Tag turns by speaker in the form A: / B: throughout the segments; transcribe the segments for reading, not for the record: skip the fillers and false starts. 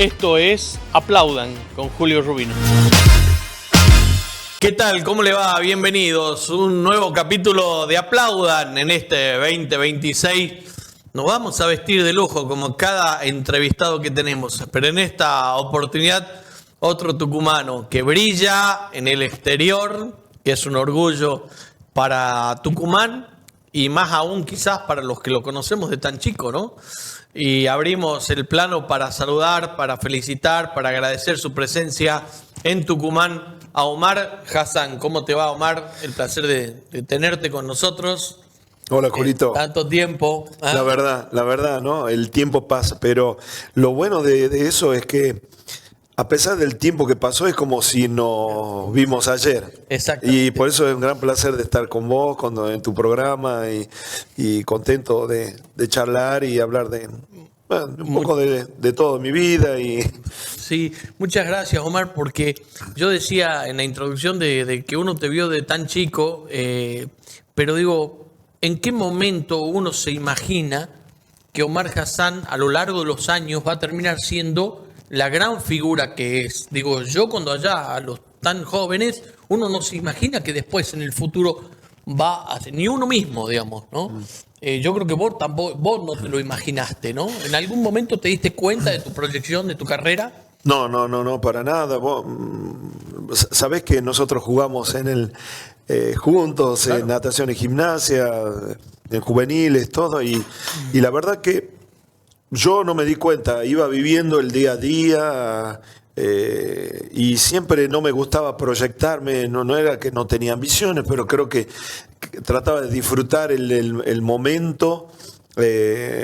A: Esto es Aplaudan con Julio Rubino. ¿Qué tal? ¿Cómo le va? Bienvenidos. Un nuevo capítulo de Aplaudan en este 2026. Nos vamos a vestir de lujo como cada entrevistado que tenemos. Pero en esta oportunidad, otro tucumano que brilla en el exterior, que es un orgullo para Tucumán y más aún quizás para los que lo conocemos de tan chico, ¿no? Y abrimos el plano para saludar, para felicitar, para agradecer su presencia en Tucumán a Omar Hassan. ¿Cómo te va, Omar? El placer de tenerte con nosotros.
B: Hola, Julito.
A: Tanto tiempo. ¿Eh?
B: La verdad, ¿no? El tiempo pasa, pero lo bueno de eso es que a pesar del tiempo que pasó, es como si nos vimos ayer.
A: Exactamente.
B: Y por eso es un gran placer de estar con vos en tu programa y contento de charlar y hablar un poco de todo mi vida.
A: Sí, muchas gracias, Omar, porque yo decía en la introducción de que uno te vio de tan chico, pero digo, ¿en qué momento uno se imagina que Omar Hassan a lo largo de los años va a terminar siendo la gran figura que es? Digo, yo cuando allá a los tan jóvenes, uno no se imagina que después en el futuro va a ser, ni uno mismo, digamos, ¿no? Yo creo que vos no te lo imaginaste, ¿no? ¿En algún momento te diste cuenta de tu proyección, de tu carrera?
B: No, para nada. Vos sabés que nosotros jugamos juntos, claro, en natación y gimnasia, en juveniles, todo, y la verdad que yo no me di cuenta, iba viviendo el día a día y siempre no me gustaba proyectarme, no era que no tenía ambiciones, pero creo que trataba de disfrutar el momento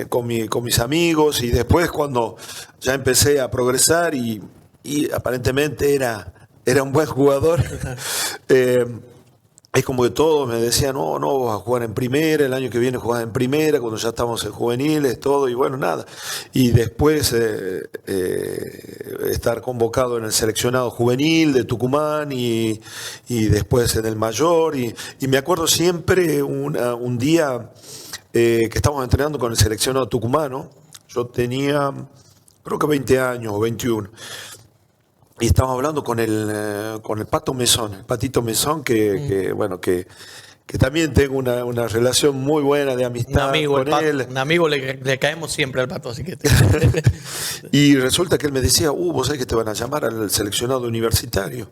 B: con mis amigos, y después cuando ya empecé a progresar y aparentemente era un buen jugador, es como que todos me decían, no, vas a jugar en primera, el año que viene jugás en primera, cuando ya estamos en juveniles, todo, y bueno, nada. Y después estar convocado en el seleccionado juvenil de Tucumán y después en el mayor. Y me acuerdo siempre un día que estábamos entrenando con el seleccionado tucumano. Yo tenía, creo que 20 años o 21. Y estábamos hablando con el Pato Mesón, el Patito Mesón, que también tengo una relación muy buena de amistad con él.
A: Un amigo le caemos siempre al Pato, así que...
B: Y resulta que él me decía, vos sabés que te van a llamar al seleccionado universitario.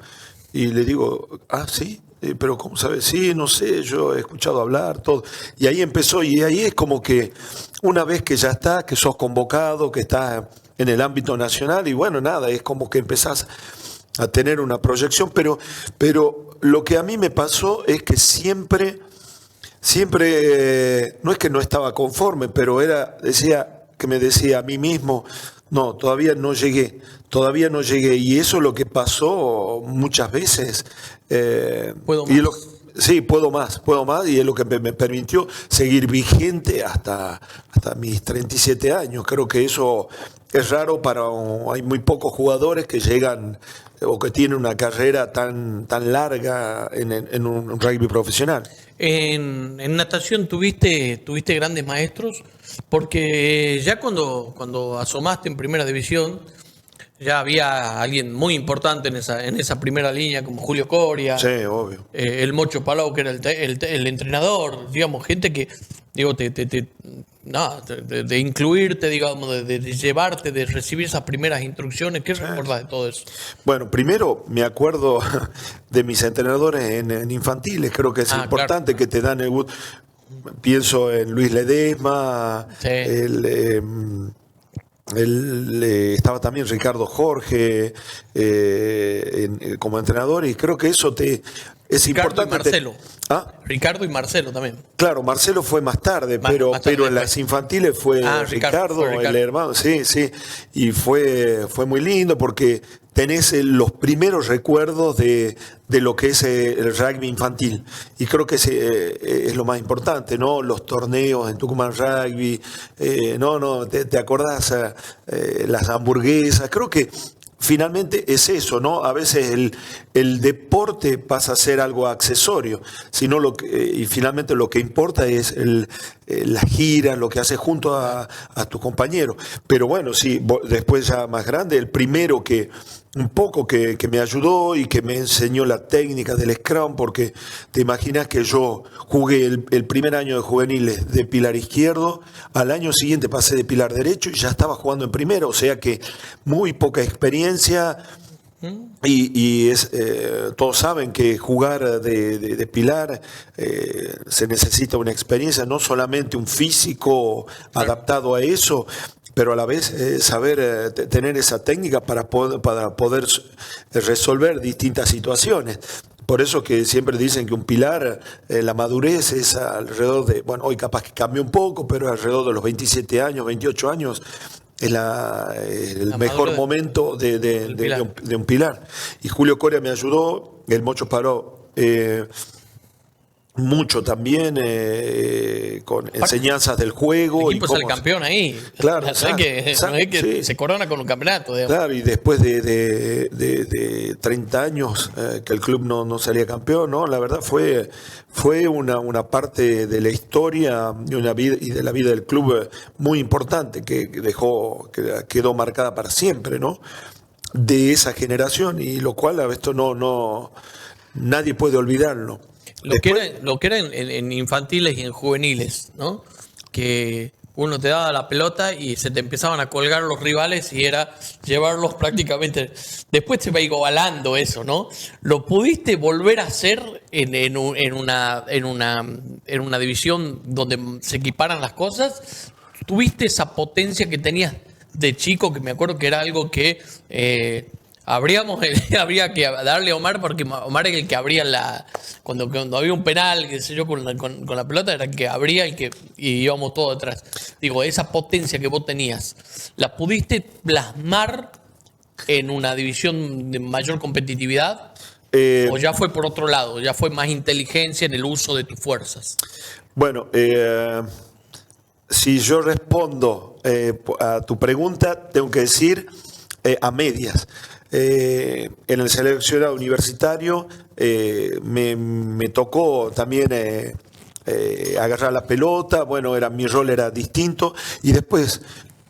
B: Y le digo, sí, pero ¿cómo sabes? Sí, no sé, yo he escuchado hablar, todo. Y ahí empezó, y ahí es como que una vez que ya estás, que sos convocado, que estás en el ámbito nacional, y bueno, nada, es como que empezás a tener una proyección, pero lo que a mí me pasó es que siempre, no es que no estaba conforme, pero me decía a mí mismo, no, todavía no llegué, y eso es lo que pasó muchas veces.
A: ¿Puedo más?
B: Sí, puedo más, y es lo que me permitió seguir vigente hasta mis 37 años. Creo que eso es raro hay muy pocos jugadores que llegan o que tienen una carrera tan larga en un rugby profesional.
A: En natación tuviste grandes maestros, porque ya cuando asomaste en primera división, ya había alguien muy importante en esa primera línea, como Julio Coria.
B: Sí, obvio.
A: El Mocho Palau, que era el entrenador, digamos, gente que, digo, de incluirte, digamos, de llevarte, de recibir esas primeras instrucciones. ¿Qué recordás de todo eso?
B: Bueno, primero me acuerdo de mis entrenadores en infantiles. Creo que es importante, claro, que te dan el... Pienso en Luis Ledesma, sí. Estaba también Ricardo Jorge como entrenador, y creo que eso es
A: Ricardo
B: importante.
A: Y Marcelo. Ricardo y Marcelo también.
B: Pero Marcelo fue más tarde, pero en las infantiles fue Ricardo, el hermano, sí, y fue muy lindo porque tenés los primeros recuerdos de lo que es el rugby infantil, y creo que es lo más importante, ¿no? Los torneos en Tucumán Rugby, te acordás las hamburguesas, creo que finalmente es eso, ¿no? A veces el deporte pasa a ser algo accesorio, sino y finalmente lo que importa es las giras, lo que haces junto a tus compañeros. Pero bueno, sí, después ya más grande, el primero que me ayudó y que me enseñó la técnica del Scrum, porque te imaginas que yo jugué el primer año de juveniles de pilar izquierdo, al año siguiente pasé de pilar derecho y ya estaba jugando en primera, o sea que muy poca experiencia. Y todos saben que jugar de pilar se necesita una experiencia, no solamente un físico adaptado a eso, pero a la vez saber tener esa técnica para poder resolver distintas situaciones. Por eso que siempre dicen que un pilar, la madurez es alrededor de, bueno, hoy capaz que cambió un poco, pero alrededor de los 27 años, 28 años, es el mejor momento de un pilar. Y Julio Coria me ayudó, el Mocho Paró mucho también con enseñanzas del juego.
A: El equipo sale campeón ahí.
B: Claro,
A: no es que
B: sí.
A: se corona con un campeonato. Digamos.
B: Claro, y después de 30 años que el club no salía campeón, ¿no? La verdad fue una parte de la historia y de la vida del club muy importante que quedó marcada para siempre, ¿no? De esa generación, y lo cual a esto nadie puede olvidarlo.
A: Lo que era en infantiles y en juveniles, ¿no? Que uno te daba la pelota y se te empezaban a colgar los rivales y era llevarlos prácticamente. Después se va igualando eso, ¿no? ¿Lo pudiste volver a hacer en una división donde se equiparan las cosas? ¿Tuviste esa potencia que tenías de chico, que me acuerdo que era algo que habría que darle a Omar, porque Omar era el que abría cuando había un penal, qué sé yo, con la pelota, era el que abría y íbamos todos detrás. Digo, esa potencia que vos tenías, ¿la pudiste plasmar en una división de mayor competitividad? ¿O ya fue por otro lado? ¿Ya fue más inteligencia en el uso de tus fuerzas?
B: Bueno, si yo respondo a tu pregunta, tengo que decir a medias. En el seleccionado universitario me tocó también agarrar la pelota, bueno, mi rol era distinto, y después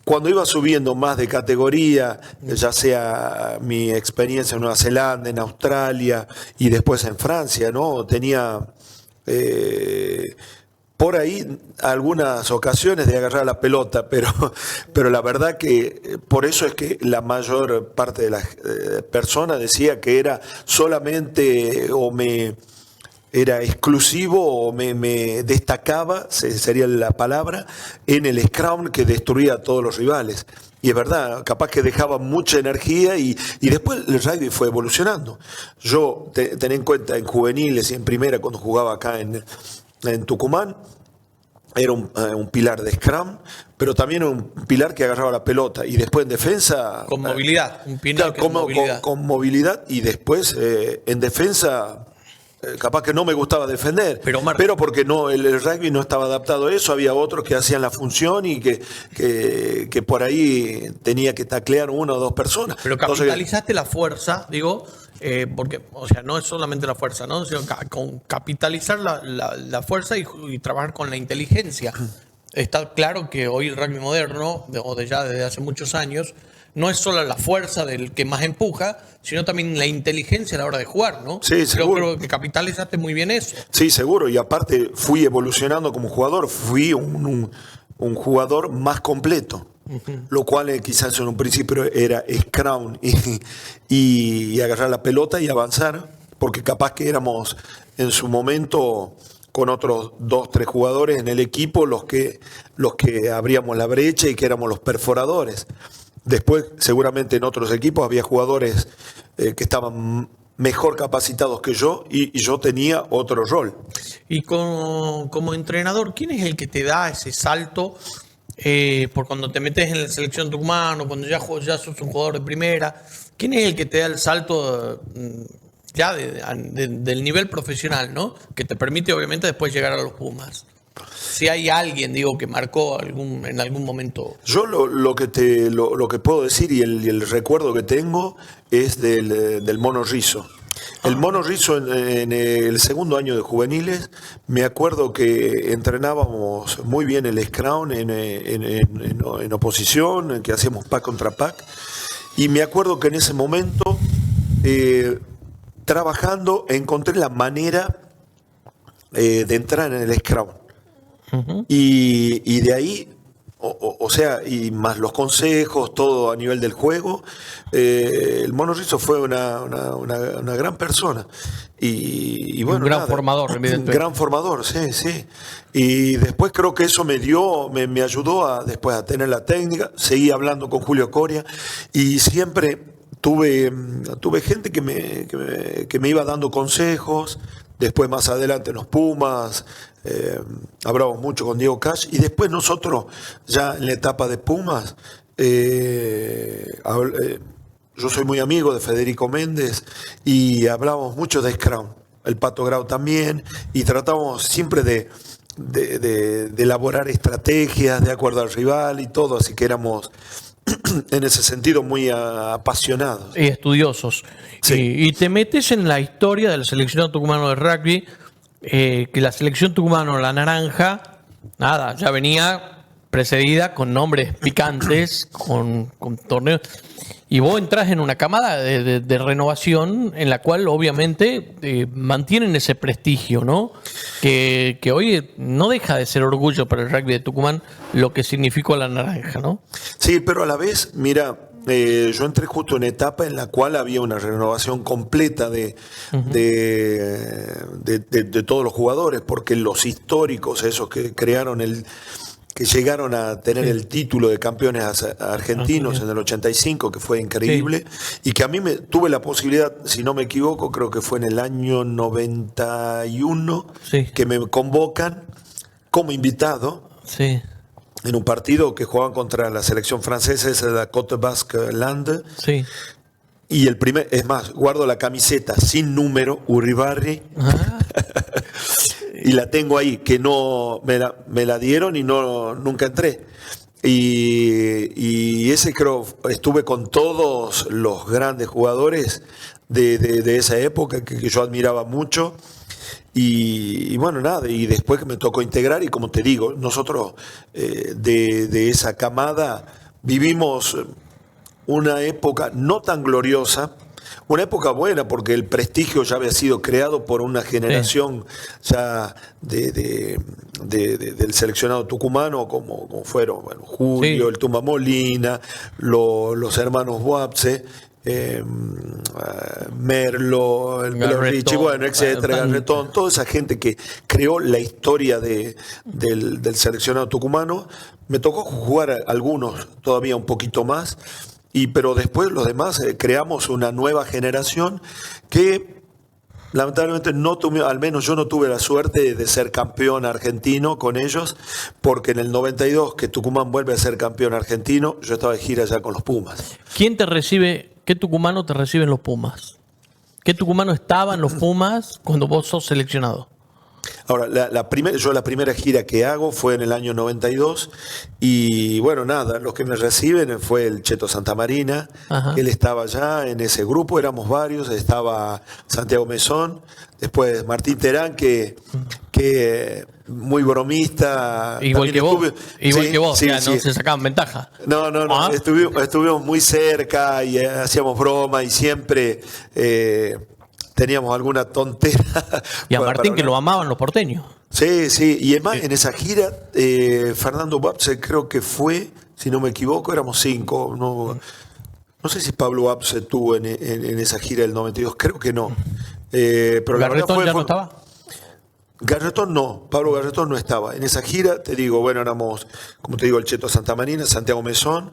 B: cuando iba subiendo más de categoría, ya sea mi experiencia en Nueva Zelanda, en Australia y después en Francia, ¿no? Tenía por ahí algunas ocasiones de agarrar la pelota, pero la verdad que por eso es que la mayor parte de las personas decía que era solamente era exclusivo o me destacaba, sería la palabra, en el Scrum, que destruía a todos los rivales. Y es verdad, capaz que dejaba mucha energía y después el rugby fue evolucionando. Yo, ten en cuenta, en juveniles y en primera, cuando jugaba acá en Tucumán, era un pilar de Scrum, pero también un pilar que agarraba la pelota. Y después en defensa...
A: Con movilidad, un pilar
B: con movilidad. Con movilidad, y después en defensa... capaz que no me gustaba defender, pero porque el rugby no estaba adaptado a eso, había otros que hacían la función y que por ahí tenía que taclear una o dos personas.
A: Pero capitalizaste la fuerza, digo, porque, o sea, no es solamente la fuerza, ¿no? Sino con capitalizar la fuerza y trabajar con la inteligencia. Está claro que hoy el rugby moderno, desde hace muchos años, no es solo la fuerza del que más empuja, sino también la inteligencia a la hora de jugar, ¿no?
B: Sí, seguro.
A: Creo que capitalizaste muy bien eso.
B: Sí, seguro. Y aparte fui evolucionando como jugador. Fui un jugador más completo. Lo cual quizás en un principio era Scrum y agarrar la pelota y avanzar, porque capaz que éramos en su momento con otros 2, 3 jugadores en el equipo los que abríamos la brecha y que éramos los perforadores. Después, seguramente en otros equipos había jugadores que estaban mejor capacitados que yo y yo tenía otro rol.
A: Y como entrenador, ¿quién es el que te da ese salto por cuando te metes en la selección Tucumán o cuando ya sos un jugador de primera? ¿Quién es el que te da el salto ya del nivel profesional, ¿no? Que te permite obviamente después llegar a los Pumas? Si hay alguien, digo, que marcó en algún momento.
B: Yo lo que puedo decir y el recuerdo que tengo es del Mono Rizzo. El Mono Rizzo en el segundo año de juveniles, me acuerdo que entrenábamos muy bien el scrum en oposición, que hacíamos pack contra pack, y me acuerdo que en ese momento, trabajando, encontré la manera de entrar en el scrum. Y de ahí, o sea, y más los consejos, todo a nivel del juego, el Mono Rizzo fue una gran persona. Y bueno,
C: un gran formador, evidentemente.
B: Un gran formador, sí. Y después creo que eso me ayudó después a tener la técnica. Seguí hablando con Julio Coria y siempre tuve gente que me iba dando consejos. Después más adelante en los Pumas, hablamos mucho con Diego Cash, y después nosotros ya en la etapa de Pumas, yo soy muy amigo de Federico Méndez y hablábamos mucho de Scrum, el Pato Grau también, y tratamos siempre de elaborar estrategias de acuerdo al rival y todo, así que éramos en ese sentido muy apasionados.
C: Y estudiosos.
B: Sí.
C: Y te metes en la historia del seleccionado tucumano de rugby, que la selección tucumano, la naranja, nada, ya venía precedida con nombres picantes, con torneos. Y vos entras en una camada de renovación en la cual obviamente mantienen ese prestigio, ¿no? Que hoy no deja de ser orgullo para el rugby de Tucumán lo que significó la naranja, ¿no?
B: Sí, pero a la vez, mira, yo entré justo en una etapa en la cual había una renovación completa de todos los jugadores, porque los históricos, esos que crearon que llegaron a tener el título de campeones argentinos en el 85, que fue increíble, y que a mí tuve la posibilidad, si no me equivoco, creo que fue en el año 91, que me convocan como invitado en un partido que jugaban contra la selección francesa, esa de la Côte Basque Land.
C: Sí.
B: Y el primer, es más, guardo la camiseta sin número, Uribarri. Y la tengo ahí, que no me la dieron y nunca entré. Y ese creo, estuve con todos los grandes jugadores de esa época que yo admiraba mucho. Y bueno, nada, y después que me tocó integrar, y como te digo, nosotros de esa camada vivimos una época no tan gloriosa, una época buena porque el prestigio ya había sido creado por una generación ya del seleccionado tucumano, como fueron Julio, el Tumba Molina, los hermanos Boapse, Merlo, el Melo Ricci, bueno, etcétera, Garretón, toda esa gente que creó la historia del seleccionado tucumano. Me tocó jugar algunos todavía un poquito más, pero después los demás creamos una nueva generación que lamentablemente al menos yo no tuve la suerte de ser campeón argentino con ellos, porque en el 92 que Tucumán vuelve a ser campeón argentino, yo estaba de gira ya con los Pumas.
C: ¿Quién te recibe? ¿Qué tucumano te recibe en los Pumas? ¿Qué tucumano estaba en los Pumas cuando vos sos seleccionado?
B: Ahora, la primera gira que hago fue en el año 92 y bueno, nada, los que me reciben fue el Cheto Santamarina, él estaba allá en ese grupo, éramos varios, estaba Santiago Mesón, después Martín Terán, que muy bromista.
C: Igual que vos, sí, no se sacaban ventaja.
B: No, estuvimos muy cerca y hacíamos broma y siempre... teníamos alguna tontera.
C: Y a Martín, que lo amaban los porteños.
B: Sí, y además en esa gira, Fernando Boapse creo que fue, si no me equivoco, éramos 5. No sé si Pablo Boapse estuvo en esa gira del 92, creo que no. Pero
C: ¿Garretón ya no estaba?
B: Garretón no, Pablo Garretón no estaba. En esa gira, te digo, bueno, éramos, como te digo, el Cheto Santamarina, Santiago Mesón,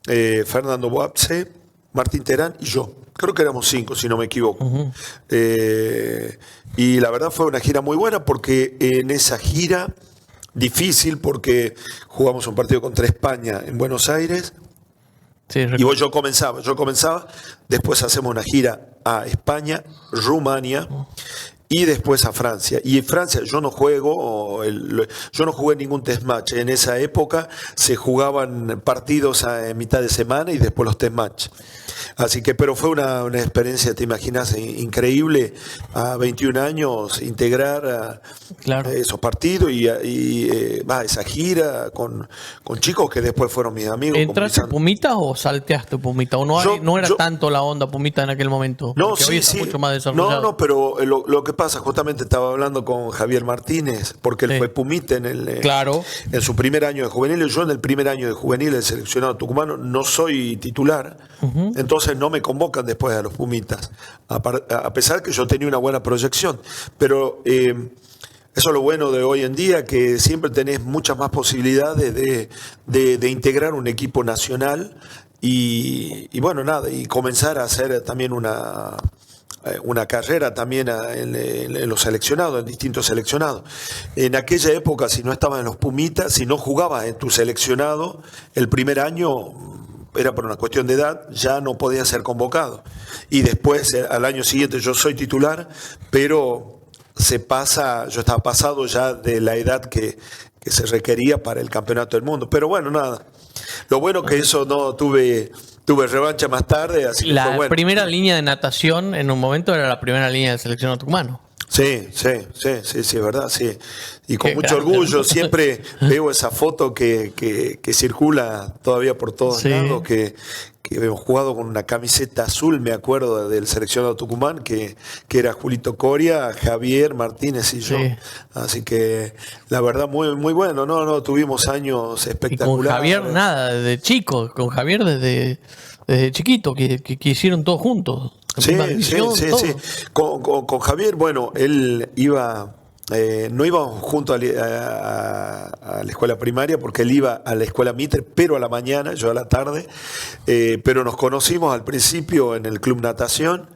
B: Fernando Boapse, Martín Terán y yo. Creo que éramos 5, si no me equivoco. Y la verdad fue una gira muy buena porque en esa gira, difícil porque jugamos un partido contra España en Buenos Aires.
C: Sí,
B: y yo comenzaba. Después hacemos una gira a España, Rumania y después a Francia. Y en Francia yo no jugué ningún test match. En esa época se jugaban partidos en mitad de semana y después los test match. Así que, pero fue una experiencia, te imaginas, increíble a 21 años integrar
C: Claro.
B: esos partidos y esa gira con chicos que después fueron mis amigos.
C: ¿Entraste Pumita o salteaste Pumita? ¿O no era tanto la onda Pumita en aquel momento?
B: No,
C: Porque hoy
B: sí,
C: está
B: sí.
C: mucho más desarrollado.
B: No, pero lo que pasa, justamente estaba hablando con Javier Martínez, porque él
C: Sí.
B: fue Pumita
C: Claro.
B: en su primer año de juvenil. Yo en el primer año de juvenil del seleccionado tucumano no soy titular, entonces no me convocan después a los Pumitas, a pesar que yo tenía una buena proyección. Pero eso es lo bueno de hoy en día, que siempre tenés muchas más posibilidades de integrar un equipo nacional y bueno, nada, y comenzar a hacer también una carrera también en los seleccionados, en distintos seleccionados. En aquella época, si no estabas en los Pumitas, si no jugabas en tu seleccionado, el primer año era por una cuestión de edad, ya no podía ser convocado. Y después, al año siguiente, yo soy titular, pero yo estaba pasado ya de la edad que se requería para el campeonato del mundo. Pero bueno, nada. Lo bueno que eso no tuve revancha más tarde, así que
C: La
B: fue bueno.
C: primera línea de natación en un momento era la primera línea del seleccionado tucumano.
B: Sí, es verdad, sí. Y con
C: Qué
B: mucho
C: grande.
B: orgullo siempre veo esa foto que circula todavía por todos
C: Sí.
B: lados, que hemos jugado con una camiseta azul, me acuerdo, del seleccionado Tucumán, que era Julito Coria, Javier Martínez y yo.
C: Sí.
B: Así que la verdad muy, muy bueno, no, tuvimos años
C: Y
B: espectaculares.
C: con Javier, nada, desde chico, con Javier desde chiquito, que hicieron todos juntos. En
B: Sí,
C: primera división, todo.
B: sí. Con Javier, bueno, él iba, no íbamos juntos a la escuela primaria porque él iba a la escuela Mitre, pero a la mañana, yo a la tarde, pero nos conocimos al principio en el Club Natación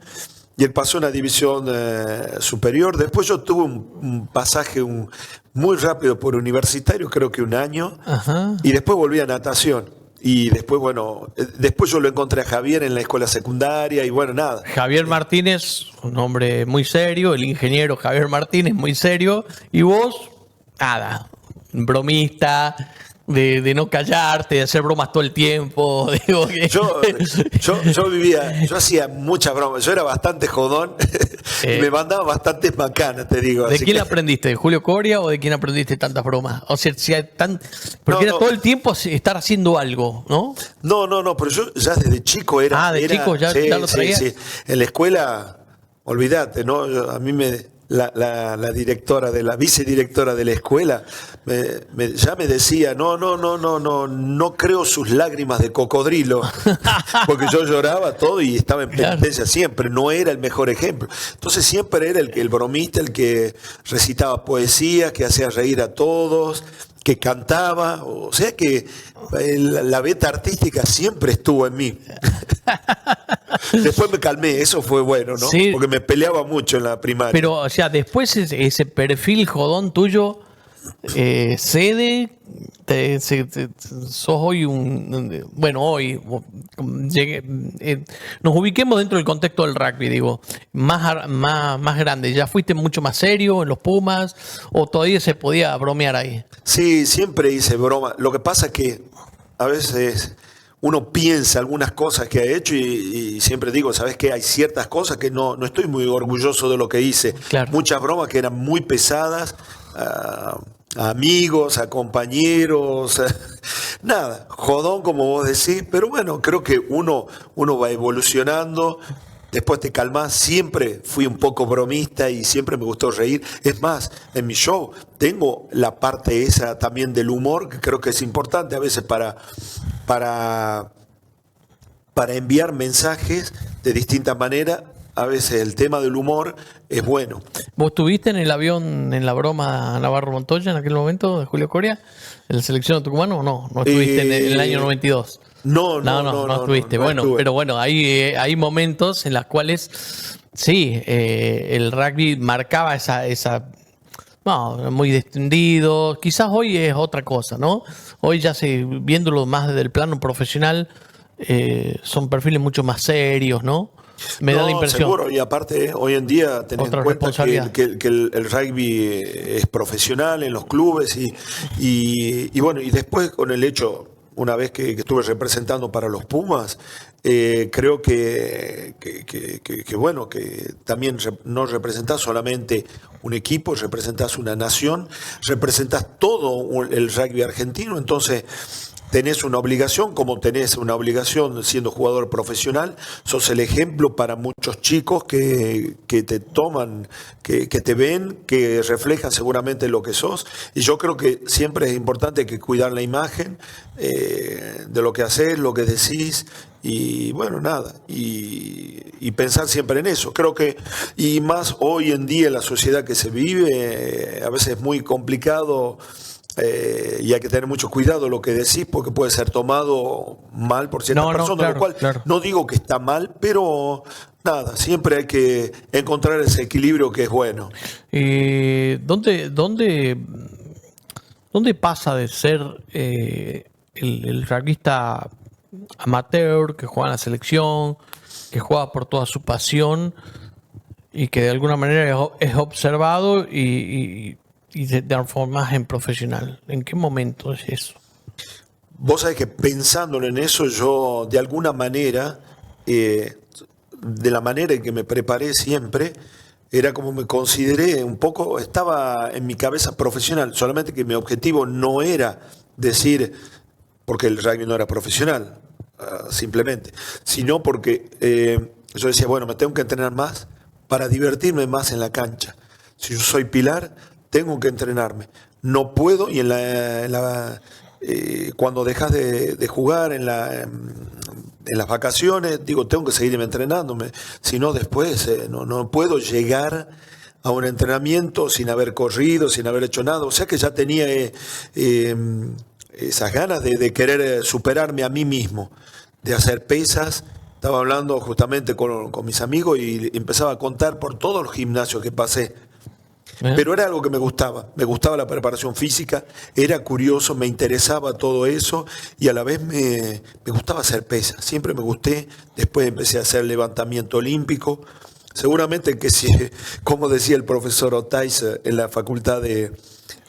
B: y él pasó a una división superior. Después yo tuve un pasaje muy rápido por Universitario, creo que un año,
C: Ajá.
B: y después volví a natación. Y después, bueno, después yo lo encontré a Javier en la escuela secundaria y bueno, nada.
C: Javier Martínez, un hombre muy serio, el ingeniero Javier Martínez, muy serio, y vos, nada, bromista, de no callarte, de hacer bromas todo el tiempo. Digo que...
B: Yo vivía, yo hacía muchas bromas, yo era bastante jodón y me mandaba bastantes macanas, te digo.
C: ¿De
B: así
C: quién
B: que-
C: aprendiste? ¿De Julio Coria o de quién aprendiste tantas bromas? O sea, si hay porque
B: No,
C: era
B: no.
C: todo el tiempo estar haciendo algo, ¿no?
B: No, pero yo ya desde chico era.
C: Ah, de chico ya lo traías.
B: Sí. En la escuela, olvídate, ¿no? A mí la directora, la vicedirectora de la escuela, ya me decía, no creo sus lágrimas de cocodrilo, porque yo lloraba todo y estaba en penitencia siempre, no era el mejor ejemplo. Entonces siempre era el bromista, el que recitaba poesía, que hacía reír a todos, que cantaba, o sea que la beta artística siempre estuvo en mí. Después me calmé, eso fue bueno, ¿no?
C: Sí.
B: Porque me peleaba mucho en la primaria.
C: Pero, o sea, después ese perfil jodón tuyo cede. Sos hoy hoy nos ubiquemos dentro del contexto del rugby, digo, más grande. ¿Ya fuiste mucho más serio en los Pumas o todavía se podía bromear ahí?
B: Sí, siempre hice broma. Lo que pasa es que a veces uno piensa algunas cosas que ha hecho y siempre digo, ¿sabes qué? Hay ciertas cosas que no estoy muy orgulloso de lo que hice.
C: Claro.
B: Muchas bromas que eran muy pesadas, a amigos, a compañeros, nada, jodón como vos decís, pero bueno, creo que uno va evolucionando. Después te calmás, siempre fui un poco bromista y siempre me gustó reír. Es más, en mi show tengo la parte esa también del humor, que creo que es importante a veces para enviar mensajes de distinta manera. A veces el tema del humor es bueno.
C: ¿Vos estuviste en el avión en la broma Navarro Montoya en aquel momento de Julio Coria, en la selección tucumano o no? ¿No estuviste en el año 92?
B: No
C: estuviste.
B: no
C: Bueno,
B: estuve.
C: pero bueno, hay momentos en los cuales sí, el rugby marcaba muy descendido. Quizás hoy es otra cosa, ¿no? Hoy ya viéndolo más desde el plano profesional, son perfiles mucho más serios, ¿no? Me da la impresión.
B: Seguro, y aparte hoy en día tenés
C: Otra
B: en cuenta
C: responsabilidad.
B: que el rugby es profesional en los clubes y bueno, y después con el hecho, una vez que estuve representando para los Pumas, creo que bueno, que también no representás solamente un equipo, representás una nación, representás todo el rugby argentino, entonces tenés una obligación, como tenés una obligación siendo jugador profesional, sos el ejemplo para muchos chicos que te toman, que te ven, que reflejan seguramente lo que sos. Y yo creo que siempre es importante que cuidar la imagen de lo que haces, lo que decís, y bueno, nada, y pensar siempre en eso. Creo que, y más hoy en día en la sociedad que se vive, a veces es muy complicado. Y hay que tener mucho cuidado lo que decís porque puede ser tomado mal por ciertas personas,
C: claro,
B: lo cual no digo que está mal, pero nada, siempre hay que encontrar ese equilibrio que es bueno.
C: ¿Dónde pasa de ser el rugbyista amateur que juega en la selección, que juega por toda su pasión y que de alguna manera es observado y te transformas en profesional? ¿En qué momento es eso?
B: Vos sabés que pensándolo en eso, yo de alguna manera, de la manera en que me preparé siempre, era como me consideré un poco, estaba en mi cabeza profesional, solamente que mi objetivo no era decir, porque el rugby no era profesional, simplemente, sino porque yo decía, bueno, me tengo que entrenar más para divertirme más en la cancha. Si yo soy pilar, tengo que entrenarme. No puedo, y cuando dejas de jugar en las vacaciones, digo, tengo que seguirme entrenándome. Si no, después no puedo llegar a un entrenamiento sin haber corrido, sin haber hecho nada. O sea que ya tenía esas ganas de querer superarme a mí mismo, de hacer pesas. Estaba hablando justamente con mis amigos y empezaba a contar por todos los gimnasios que pasé. Pero era algo que me gustaba la preparación física, era curioso, me interesaba todo eso y a la vez me gustaba hacer pesas, siempre me gusté, después empecé a hacer levantamiento olímpico, seguramente que si, como decía el profesor Otais en la Facultad de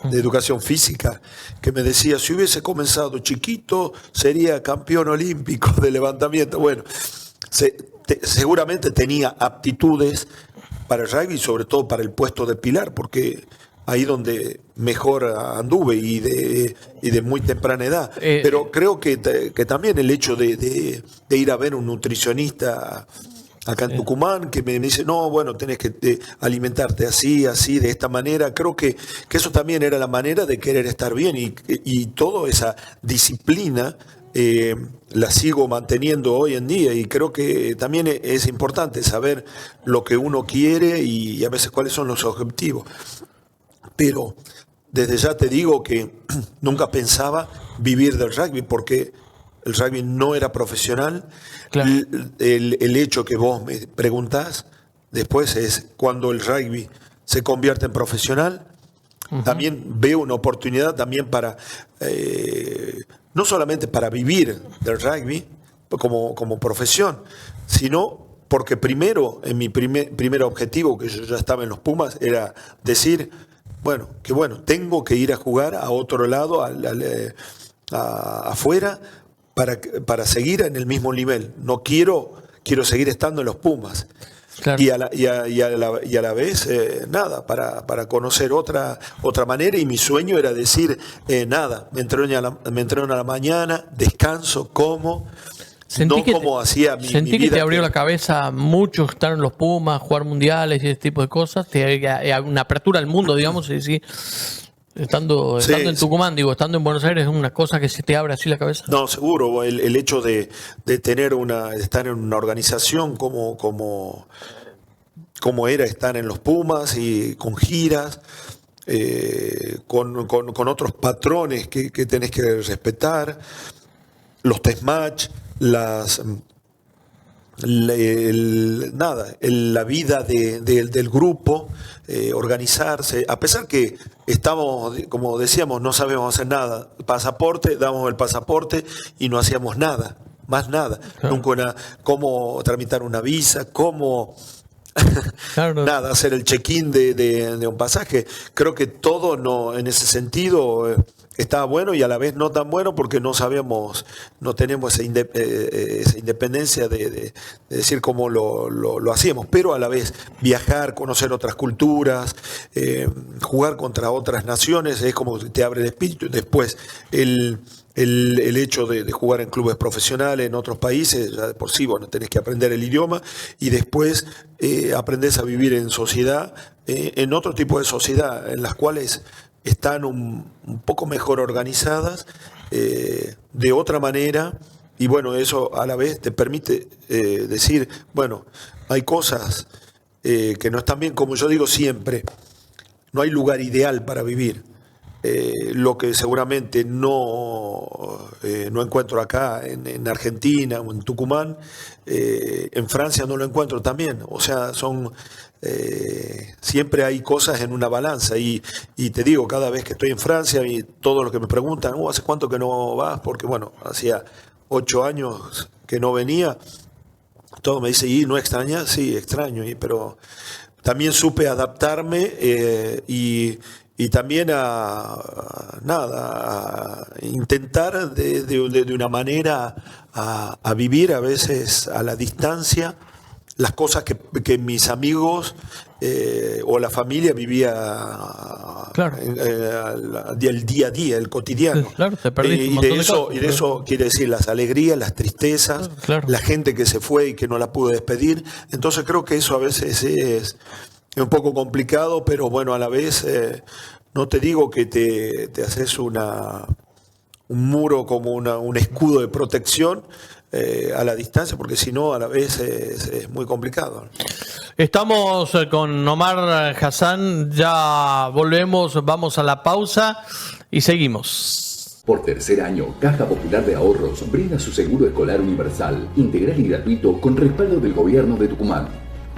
B: Educación Física, que me decía, si hubiese comenzado chiquito sería campeón olímpico de levantamiento. Bueno, seguramente tenía aptitudes para el rugby y sobre todo para el puesto de pilar, porque ahí donde mejor anduve y de muy temprana edad. Pero creo que también el hecho de ir a ver un nutricionista acá en Tucumán, que me dice, no, bueno, tenés que alimentarte así, de esta manera. Creo que eso también era la manera de querer estar bien y toda esa disciplina la sigo manteniendo hoy en día y creo que también es importante saber lo que uno quiere y a veces cuáles son los objetivos. Pero desde ya te digo que nunca pensaba vivir del rugby porque el rugby no era profesional. Claro. El hecho que vos me preguntás después es cuando el rugby se convierte en profesional. También veo una oportunidad también para, no solamente para vivir del rugby como profesión, sino porque primero, en mi primer objetivo, que yo ya estaba en los Pumas, era decir, tengo que ir a jugar a otro lado, afuera, para seguir en el mismo nivel. No quiero seguir estando en los Pumas. Claro. Y a la vez, nada, para conocer otra manera. Y mi sueño era decir, nada, me entreno a la mañana, descanso, como, no como hacía mi vida.
C: Sentí que te abrió la cabeza mucho estar en los Pumas, jugar mundiales y ese tipo de cosas. Una apertura al mundo, digamos, y decir, estando en Tucumán, estando en Buenos Aires, es una cosa que se te abre así la cabeza.
B: No, seguro, el hecho de estar en una organización como era estar en los Pumas y con giras, con otros patrones que tenés que respetar, los test match, la vida del grupo, organizarse, a pesar que estamos, como decíamos, no sabíamos hacer nada, pasaporte, dábamos el pasaporte y no hacíamos nada, más nada, claro. Nunca cómo tramitar una visa, cómo
C: Claro.
B: nada, hacer el check-in de un pasaje. Creo que todo no, en ese sentido estaba bueno y a la vez no tan bueno porque no sabíamos, no tenemos esa independencia de decir cómo lo hacíamos, pero a la vez viajar, conocer otras culturas, jugar contra otras naciones, es como que te abre el espíritu. Después el hecho de jugar en clubes profesionales en otros países, ya de por sí, bueno, tenés que aprender el idioma y después aprendés a vivir en sociedad, en otro tipo de sociedad, en las cuales están un poco mejor organizadas, de otra manera, y bueno, eso a la vez te permite decir, bueno, hay cosas que no están bien, como yo digo siempre, no hay lugar ideal para vivir. Lo que seguramente no encuentro acá en Argentina o en Tucumán, en Francia no lo encuentro también. O sea, siempre hay cosas en una balanza y te digo, cada vez que estoy en Francia y todos los que me preguntan, ¿hace cuánto que no vas? Porque bueno, hacía 8 años que no venía, todo me dice, ¿y no extrañas? Sí, extraño, pero también supe adaptarme y también a intentar de una manera a vivir a veces a la distancia las cosas que mis amigos o la familia vivía
C: Claro.
B: el día a día, el cotidiano.
C: Claro, te perdiste un montón de cosas.
B: Y de eso quiere decir las alegrías, las tristezas,
C: Claro.
B: la gente que se fue y que no la pudo despedir. Entonces creo que eso a veces es un poco complicado, pero bueno, a la vez no te digo que te haces un muro como un escudo de protección a la distancia, porque si no, a la vez es muy complicado.
C: Estamos con Omar Hassan, ya volvemos, vamos a la pausa y seguimos.
D: Por tercer año, Caja Popular de Ahorros brinda su seguro escolar universal, integral y gratuito con respaldo del gobierno de Tucumán.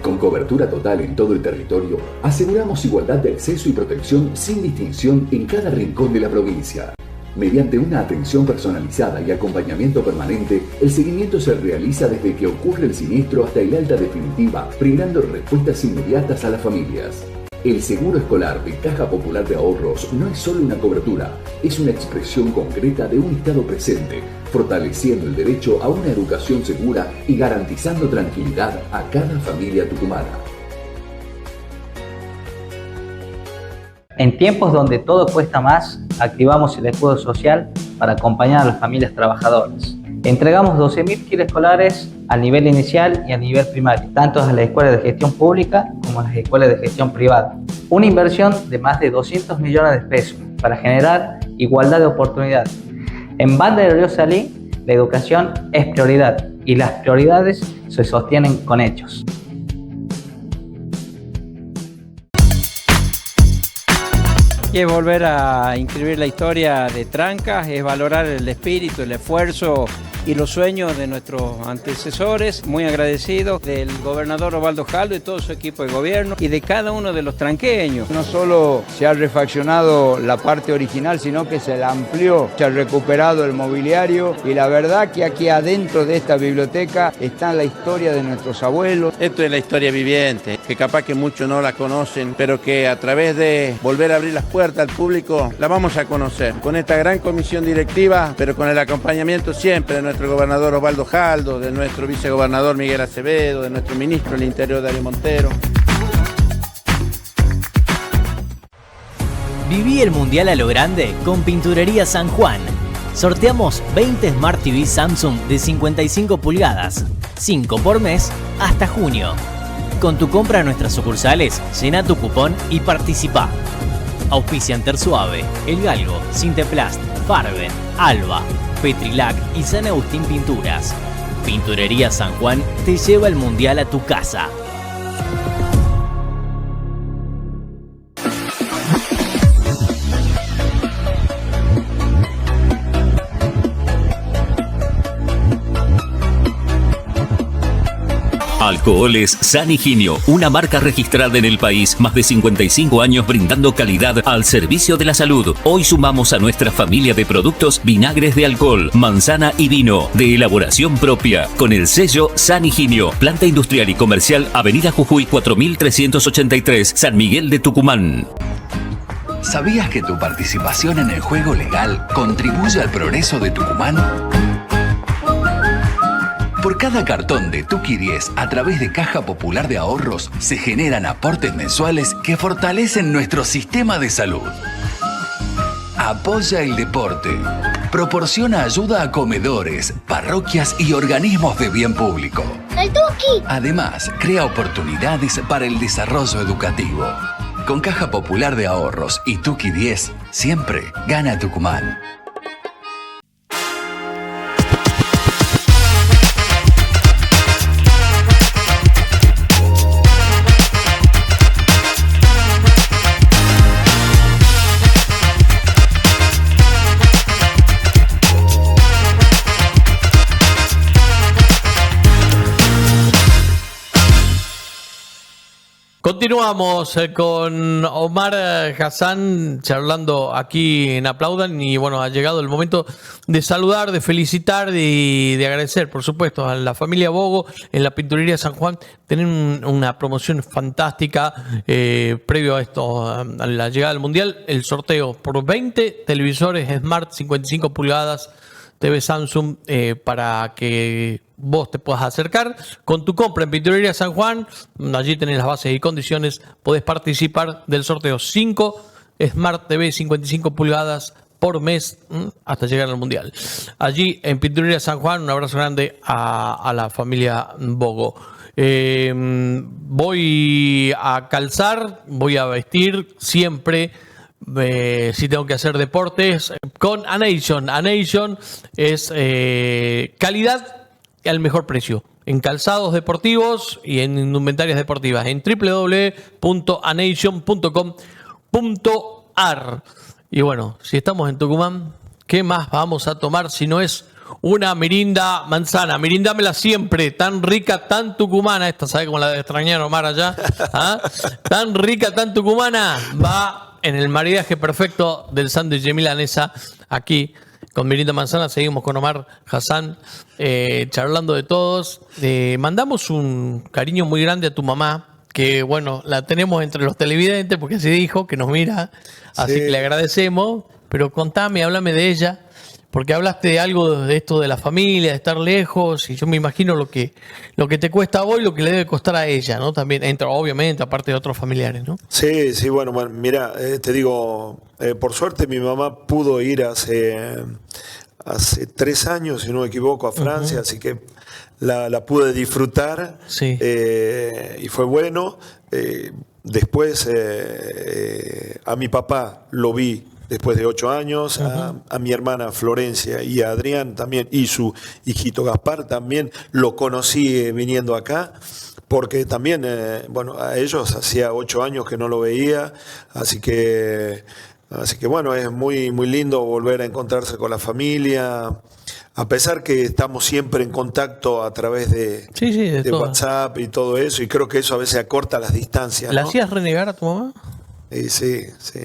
D: Con cobertura total en todo el territorio, aseguramos igualdad de acceso y protección sin distinción en cada rincón de la provincia. Mediante una atención personalizada y acompañamiento permanente, el seguimiento se realiza desde que ocurre el siniestro hasta el alta definitiva, brindando respuestas inmediatas a las familias. El seguro escolar de Caja Popular de Ahorros no es solo una cobertura, es una expresión concreta de un Estado presente, fortaleciendo el derecho a una educación segura y garantizando tranquilidad a cada familia tucumana.
E: En tiempos donde todo cuesta más, activamos el escudo social para acompañar a las familias trabajadoras. Entregamos 12.000 kits escolares al nivel inicial y a nivel primario, tanto a las escuelas de gestión pública como a las escuelas de gestión privada. Una inversión de más de 200 millones de pesos para generar igualdad de oportunidades. En Banda del Río Salí, la educación es prioridad y las prioridades se sostienen con hechos.
F: Y es volver a inscribir la historia de Trancas, es valorar el espíritu, el esfuerzo y los sueños de nuestros antecesores. Muy agradecido del gobernador Osvaldo Jaldo y todo su equipo de gobierno y de cada uno de los tranqueños.
G: No solo se ha refaccionado la parte original, sino que se la amplió, se ha recuperado el mobiliario y la verdad que aquí adentro de esta biblioteca está la historia de nuestros abuelos.
H: Esto es la historia viviente, que capaz que muchos no la conocen, pero que a través de volver a abrir las puertas al público la vamos a conocer. Con esta gran comisión directiva, pero con el acompañamiento siempre de nuestro gobernador Osvaldo Jaldo, de nuestro vicegobernador Miguel Acevedo, de nuestro ministro del Interior Darío Montero.
I: Viví el Mundial a lo grande con Pinturería San Juan. Sorteamos 20 Smart TV Samsung de 55 pulgadas, 5 por mes hasta junio. Con tu compra en nuestras sucursales, llena tu cupón y participa. Auspician Tersuave, El Galgo, Sinteplast, Farben, Alba, Petrilac y San Agustín Pinturas. Pinturería San Juan te lleva el Mundial a tu casa.
J: Alcoholes San Higinio, una marca registrada en el país, más de 55 años brindando calidad al servicio de la salud. Hoy sumamos a nuestra familia de productos vinagres de alcohol, manzana y vino, de elaboración propia, con el sello San Higinio. Planta industrial y comercial, Avenida Jujuy 4383, San Miguel de Tucumán.
D: ¿Sabías que tu participación en el juego legal contribuye al progreso de Tucumán? Por cada cartón de Tuki 10 a través de Caja Popular de Ahorros se generan aportes mensuales que fortalecen nuestro sistema de salud. Apoya el deporte. Proporciona ayuda a comedores, parroquias y organismos de bien público.
K: ¡El Tuki!
D: Además, crea oportunidades para el desarrollo educativo. Con Caja Popular de Ahorros y Tuki 10, siempre gana Tucumán.
C: Continuamos con Omar Hassan charlando aquí en Aplaudan y bueno, ha llegado el momento de saludar, de felicitar y de agradecer, por supuesto, a la familia Bogo en la Pinturería San Juan. Tienen una promoción fantástica previo a esto, a la llegada del Mundial, el sorteo por 20 televisores Smart 55 pulgadas TV Samsung para que vos te puedas acercar con tu compra en Pinturería San Juan. Allí tenés las bases y condiciones. Podés participar del sorteo 5 Smart TV 55 pulgadas por mes hasta llegar al Mundial. Allí en Pinturería San Juan, un abrazo grande a la familia Bogo. Voy a calzar, voy a vestir siempre. Si tengo que hacer deportes con A-Nation. A-Nation es calidad al mejor precio en calzados deportivos y en indumentarias deportivas en www.anation.com.ar. Y bueno, si estamos en Tucumán, ¿qué más vamos a tomar si no es una mirinda manzana? Mirindámela siempre, tan rica, tan tucumana. Esta, ¿sabe cómo la debe extrañar Omar allá? ¿Ah? Tan rica, tan tucumana. Va en el maridaje perfecto del sándwich de milanesa aquí. Con Mirinda Manzana seguimos con Omar Hassan charlando de todos. Mandamos un cariño muy grande a tu mamá, que bueno, la tenemos entre los televidentes porque así dijo, que nos mira. Así que le agradecemos. Pero contame, háblame de ella, porque hablaste de algo de esto de la familia, de estar lejos, y yo me imagino lo que te cuesta a vos y lo que le debe costar a ella, ¿no? También entra, obviamente, aparte de otros familiares, ¿no?
B: Sí, bueno, mira, te digo, por suerte mi mamá pudo ir hace 3 años, si no me equivoco, a Francia, así que la pude disfrutar, y fue bueno. Después a mi papá lo vi después de 8 años, a mi hermana Florencia y a Adrián también, y su hijito Gaspar también lo conocí viniendo acá, porque también, a ellos hacía 8 años que no lo veía, así que bueno, es muy, muy lindo volver a encontrarse con la familia, a pesar que estamos siempre en contacto a través de WhatsApp y todo eso, y creo que eso a veces acorta las distancias, ¿no?
C: ¿La hacías renegar a tu mamá?
B: Sí,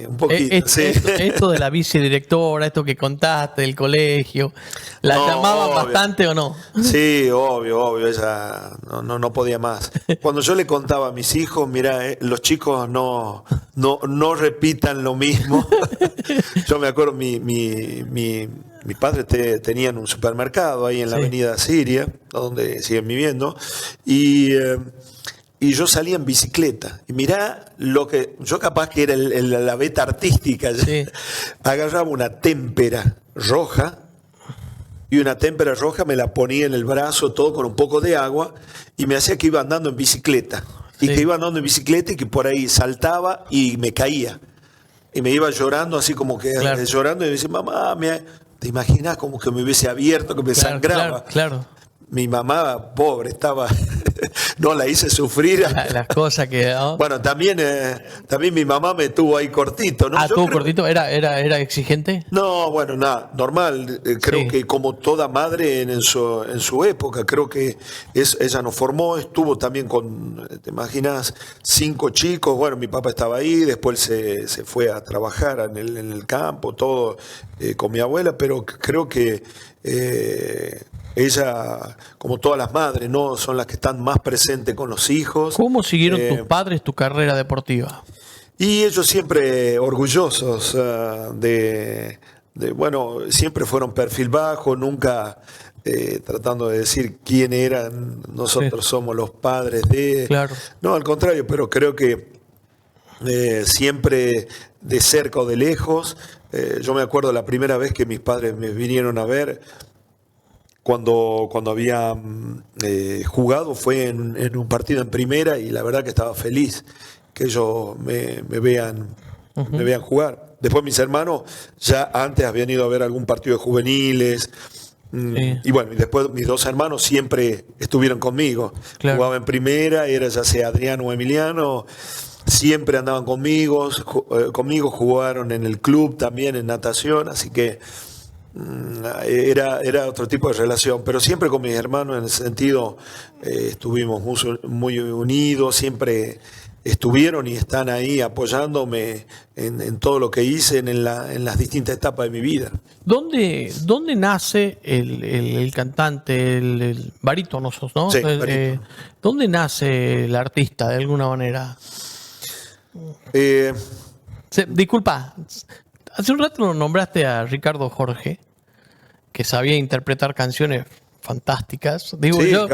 B: un poquito.
C: Esto de la vicedirectora, esto que contaste del colegio, ¿la llamaban bastante o no?
B: Sí, obvio, ella no podía más. Cuando yo le contaba a mis hijos, mira, los chicos no repitan lo mismo. Yo me acuerdo, mi padre tenían un supermercado ahí en la avenida Siria, donde siguen viviendo, y yo salía en bicicleta. Y mirá lo que... Yo capaz que era la beta artística. Agarraba una témpera roja, y una témpera roja me la ponía en el brazo, todo con un poco de agua, y me hacía que iba andando en bicicleta. Y que iba andando en bicicleta y que por ahí saltaba y me caía. Y me iba llorando, así como que llorando, y me decía, mamá, ¿te imaginas como que me hubiese abierto, que me sangraba?
C: Claro.
B: Mi mamá, pobre, estaba No, la hice sufrir.
C: Las cosas que... ¿no?
B: Bueno, también mi mamá me tuvo ahí cortito, ¿no?
C: ¿Tuvo cortito? ¿Era exigente?
B: No, bueno, nada, normal. Creo que como toda madre en su época, creo que ella nos formó, estuvo también con, te imaginas, 5 chicos. Bueno, mi papá estaba ahí, después se fue a trabajar en el campo, todo con mi abuela, pero creo que ella, como todas las madres, ¿no? Son las que están más presentes con los hijos.
C: ¿Cómo siguieron tus padres tu carrera deportiva?
B: Y ellos siempre orgullosos bueno, siempre fueron perfil bajo, nunca tratando de decir quién eran, nosotros somos los padres de...
C: Claro.
B: No, al contrario, pero creo que siempre de cerca o de lejos. Yo me acuerdo la primera vez que mis padres me vinieron a ver, cuando había jugado, fue en un partido en primera, y la verdad que estaba feliz que ellos me vean jugar. Después mis hermanos ya antes habían ido a ver algún partido de juveniles. Y bueno, y después mis 2 hermanos siempre estuvieron conmigo.
C: Claro.
B: Jugaba en primera, era ya sea Adriano o Emiliano, siempre andaban conmigo, jugaron en el club también, en natación, así que era otro tipo de relación, pero siempre con mis hermanos en ese sentido estuvimos muy unidos, siempre estuvieron y están ahí apoyándome en todo lo que hice en las distintas etapas de mi vida.
C: ¿Dónde nace el cantante, el barítono sos, ¿no?
B: Sí, barítono.
C: ¿Dónde nace el artista de alguna manera? Disculpa, hace un rato nombraste a Ricardo Jorge, que sabía interpretar canciones fantásticas. Digo,
B: sí,
C: yo,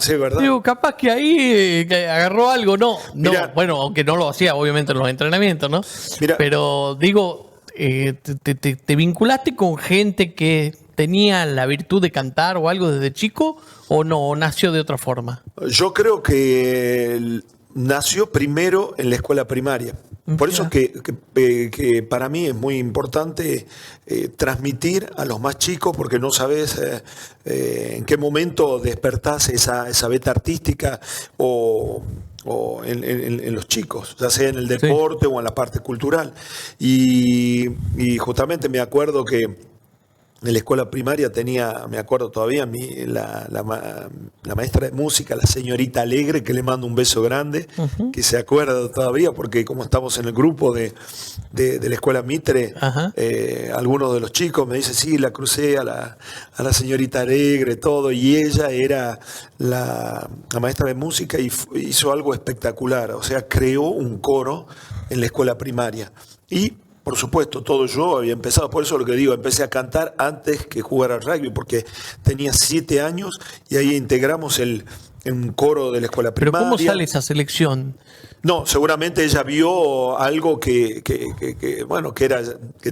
B: sí, ¿verdad?
C: Digo, capaz que ahí que agarró algo,
B: Mirá,
C: bueno, aunque no lo hacía obviamente en los entrenamientos, ¿no?
B: Mirá,
C: pero digo, te vinculaste con gente que tenía la virtud de cantar o algo desde chico, o no, o nació de otra forma.
B: yo creo que nació primero en la escuela primaria. Por eso que para mí es muy importante transmitir a los más chicos, porque no sabes en qué momento despertás esa beta artística o en los chicos, ya sea en el deporte o en la parte cultural. Y justamente me acuerdo que en la escuela primaria tenía, me acuerdo todavía, la maestra de música, la señorita Alegre, que le mando un beso grande, que se acuerda todavía, porque como estamos en el grupo de la escuela Mitre, algunos de los chicos me dicen, sí, la crucé a la señorita Alegre, todo, y ella era la maestra de música y hizo algo espectacular, o sea, creó un coro en la escuela primaria. Y por supuesto, todo yo había empezado, por eso lo que digo, empecé a cantar antes que jugar al rugby, porque tenía 7 años y ahí integramos un coro de la escuela primaria.
C: ¿Pero cómo sale esa selección?
B: No, seguramente ella vio algo que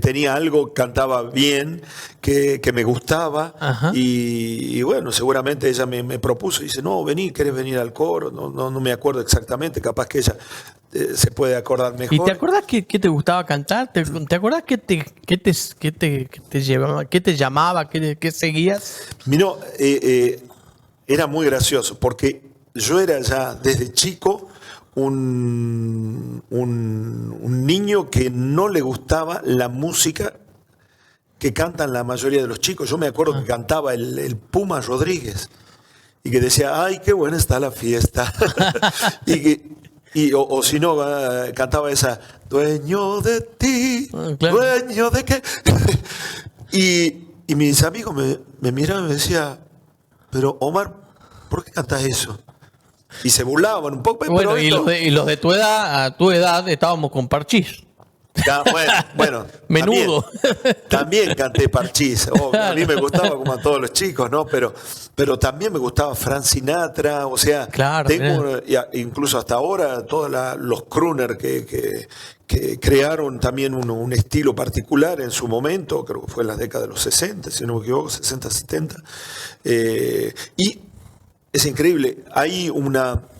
B: tenía algo, cantaba bien, que me gustaba, y bueno, seguramente ella me propuso y dice, no, vení, ¿querés venir al coro? No me acuerdo exactamente, capaz que ella se puede acordar mejor.
C: ¿Y te acordás qué te gustaba cantar? ¿Te acordás qué te llevaba, qué te llamaba, qué seguías?
B: Mirá, era muy gracioso, porque yo era ya desde chico un niño que no le gustaba la música que cantan la mayoría de los chicos. Yo me acuerdo que cantaba el Puma Rodríguez y que decía, ay, qué buena está la fiesta. O si no, cantaba esa, dueño de ti,
C: claro.
B: Dueño de qué. y mis amigos me miraban y me decían, pero Omar, ¿por qué cantas eso? Y se burlaban un poco.
C: Bueno,
B: pero
C: y los de tu edad, a tu edad, estábamos con Parchís.
B: Ya, bueno,
C: Menudo.
B: También canté Parchís. A mí me gustaba como a todos los chicos, ¿no? Pero también me gustaba Frank Sinatra, o sea,
C: claro,
B: incluso hasta ahora todos los crooner que crearon también un estilo particular en su momento, creo que fue en las décadas de los 60, si no me equivoco, 60, 70. Y es increíble, hay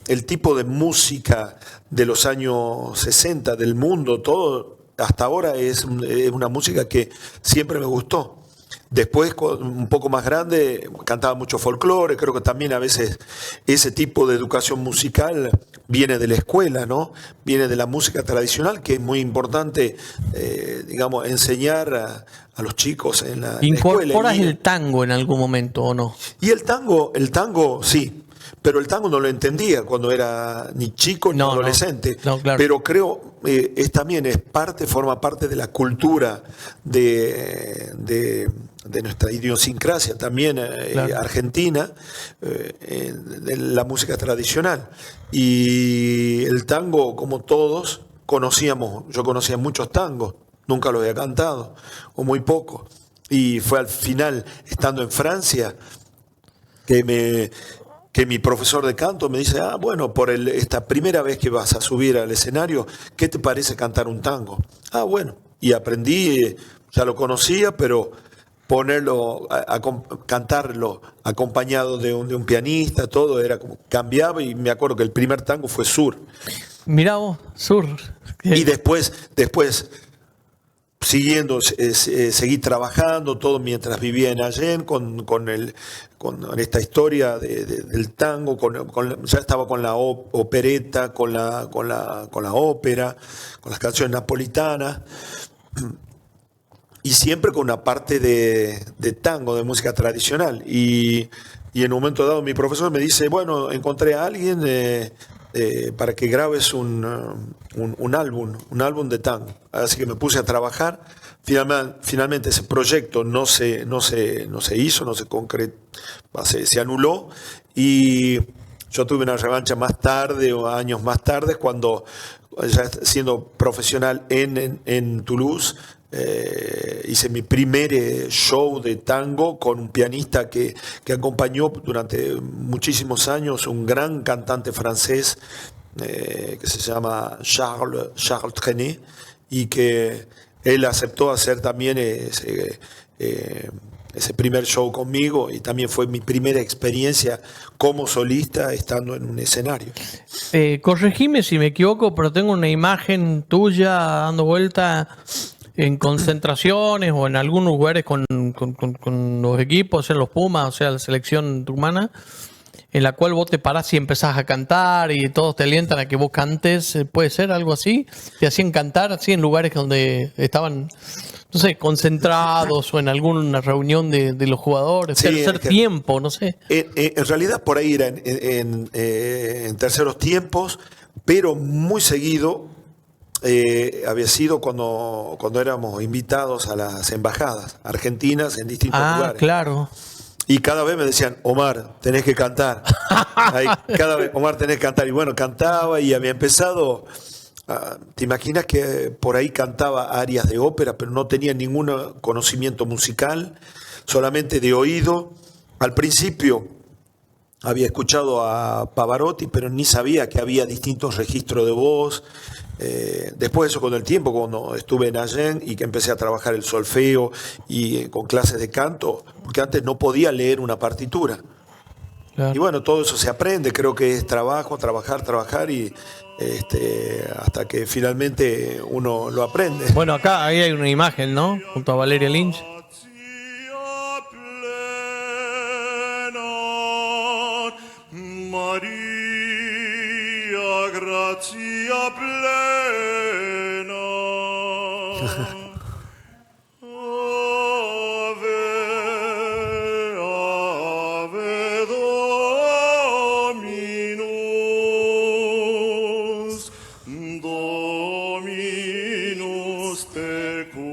B: el tipo de música de los años 60 del mundo, todo hasta ahora es una música que siempre me gustó. Después, un poco más grande, cantaba mucho folclore. Creo que también a veces ese tipo de educación musical viene de la escuela, ¿no? Viene de la música tradicional, que es muy importante, digamos, enseñar a los chicos en la escuela.
C: ¿Incorporas el tango en algún momento o no?
B: Y el tango, sí. Pero el tango no lo entendía cuando era ni chico ni adolescente.
C: No, claro.
B: Pero creo también forma parte de la cultura de nuestra idiosincrasia también
C: Claro.
B: argentina, de la música tradicional. Y el tango, como todos, yo conocía muchos tangos, nunca los había cantado, o muy poco. Y fue al final, estando en Francia, que mi profesor de canto me dice, bueno, esta primera vez que vas a subir al escenario, ¿qué te parece cantar un tango? Bueno, y aprendí, ya lo conocía, pero ponerlo, cantarlo acompañado de un pianista, todo era como, cambiaba, y me acuerdo que el primer tango fue Sur.
C: Mirá vos, Sur.
B: Y después siguiendo, seguí trabajando todo mientras vivía en Allen con esta historia del tango, ya estaba con la opereta, con la ópera, con las canciones napolitanas, y siempre con una parte de tango, de música tradicional. Y en un momento dado mi profesor me dice, bueno, encontré a alguien para que grabes un álbum de tango. Así que me puse a trabajar. Finalmente ese proyecto no se hizo, no se concretó, se anuló, y yo tuve una revancha más tarde, o años más tarde, cuando ya siendo profesional en Toulouse, hice mi primer show de tango con un pianista que acompañó durante muchísimos años, un gran cantante francés que se llama Charles Trenet, y que él aceptó hacer también ese primer show conmigo, y también fue mi primera experiencia como solista estando en un escenario.
C: Corregime si me equivoco, pero tengo una imagen tuya dando vuelta en concentraciones o en algunos lugares con los equipos, en los Pumas, o sea, la selección tucumana, en la cual vos te parás y empezás a cantar y todos te alientan a que vos cantes. ¿Puede ser algo así? ¿Te hacían cantar así en lugares donde estaban, no sé, concentrados, o en alguna reunión de los jugadores?
B: Sí,
C: Tercer tiempo, no sé.
B: En realidad por ahí era en terceros tiempos, pero muy seguido había sido cuando éramos invitados a las embajadas argentinas en distintos lugares.
C: Claro.
B: Y cada vez me decían, Omar, tenés que cantar. Cada vez, Omar, tenés que cantar. Y bueno, cantaba, y había empezado. ¿Te imaginas que por ahí cantaba arias de ópera, pero no tenía ningún conocimiento musical, solamente de oído? Al principio había escuchado a Pavarotti, pero ni sabía que había distintos registros de voz. Después eso, con el tiempo, cuando estuve en Allen y que empecé a trabajar el solfeo y con clases de canto, porque antes no podía leer una partitura. Claro. Y bueno, todo eso se aprende, creo que es trabajar, y hasta que finalmente uno lo aprende.
C: Bueno, acá ahí hay una imagen, ¿no? Junto a Valeria Lynch.
K: Gratia plena, ave Dominus tecum.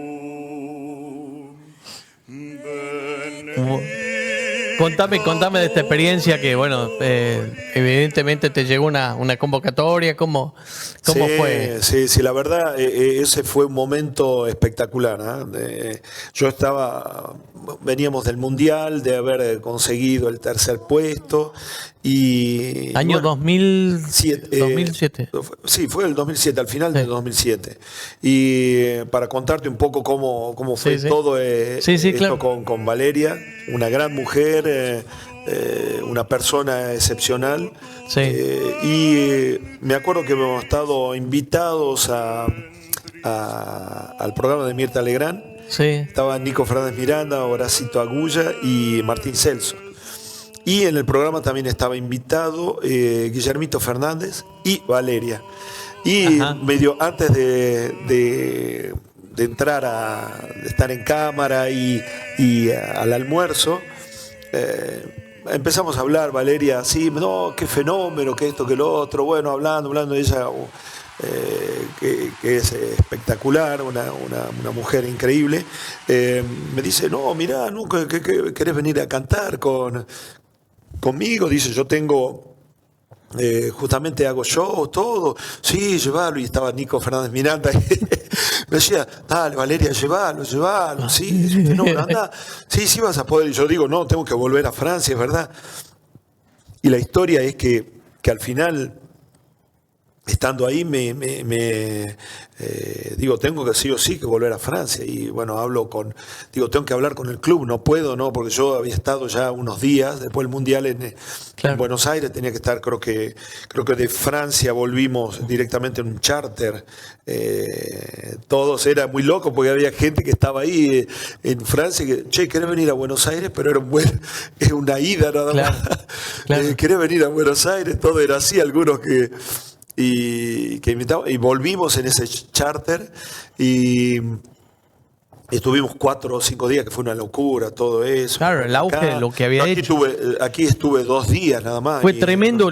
C: Contame de esta experiencia que, bueno, evidentemente te llegó una convocatoria. ¿Cómo fue?
B: Sí, la verdad, ese fue un momento espectacular. Veníamos del Mundial, de haber conseguido el tercer puesto. Y
C: Año 2007.
B: Sí, fue el 2007, al final del 2007. Y para contarte un poco cómo fue todo esto, claro, con Valeria, una gran mujer, una persona excepcional.
C: Sí.
B: Y me acuerdo que hemos estado invitados al programa de Mirta Legrand.
C: Sí.
B: Estaba Nico Fernández Miranda, Horacito Agulla y Martín Celso. Y en el programa también estaba invitado Guillermito Fernández y Valeria. Y medio antes de entrar de estar en cámara y al almuerzo, empezamos a hablar, Valeria, así, no, qué fenómeno, que esto, que lo otro, bueno, hablando ella, que es espectacular, una mujer increíble, me dice, no, mirá, ¿no? ¿Qué querés venir a cantar conmigo? Dice, yo tengo... justamente hago show, todo, sí, llévalo. Y estaba Nico Fernández Miranda y me decía, dale, Valeria, llévalo, sí, es un fenómeno, anda, sí, vas a poder. Y yo digo, no, tengo que volver a Francia, es verdad. Y la historia es que al final, estando ahí, digo, tengo que sí o sí que volver a Francia. Y bueno, tengo que hablar con el club, no puedo, ¿no? Porque yo había estado ya unos días, después del Mundial en Buenos Aires, tenía que estar, creo que de Francia volvimos directamente en un charter. Todos, era muy loco porque había gente que estaba ahí en Francia, que, che, ¿querés venir a Buenos Aires? Pero era una ida nada más. Claro. ¿Querés venir a Buenos Aires? Todo era así, algunos que invitamos, y volvimos en ese charter y estuvimos 4 o 5 días, que fue una locura todo eso.
C: Claro, el auge de lo que había hecho.
B: Aquí estuve 2 días nada más.
C: Fue tremendo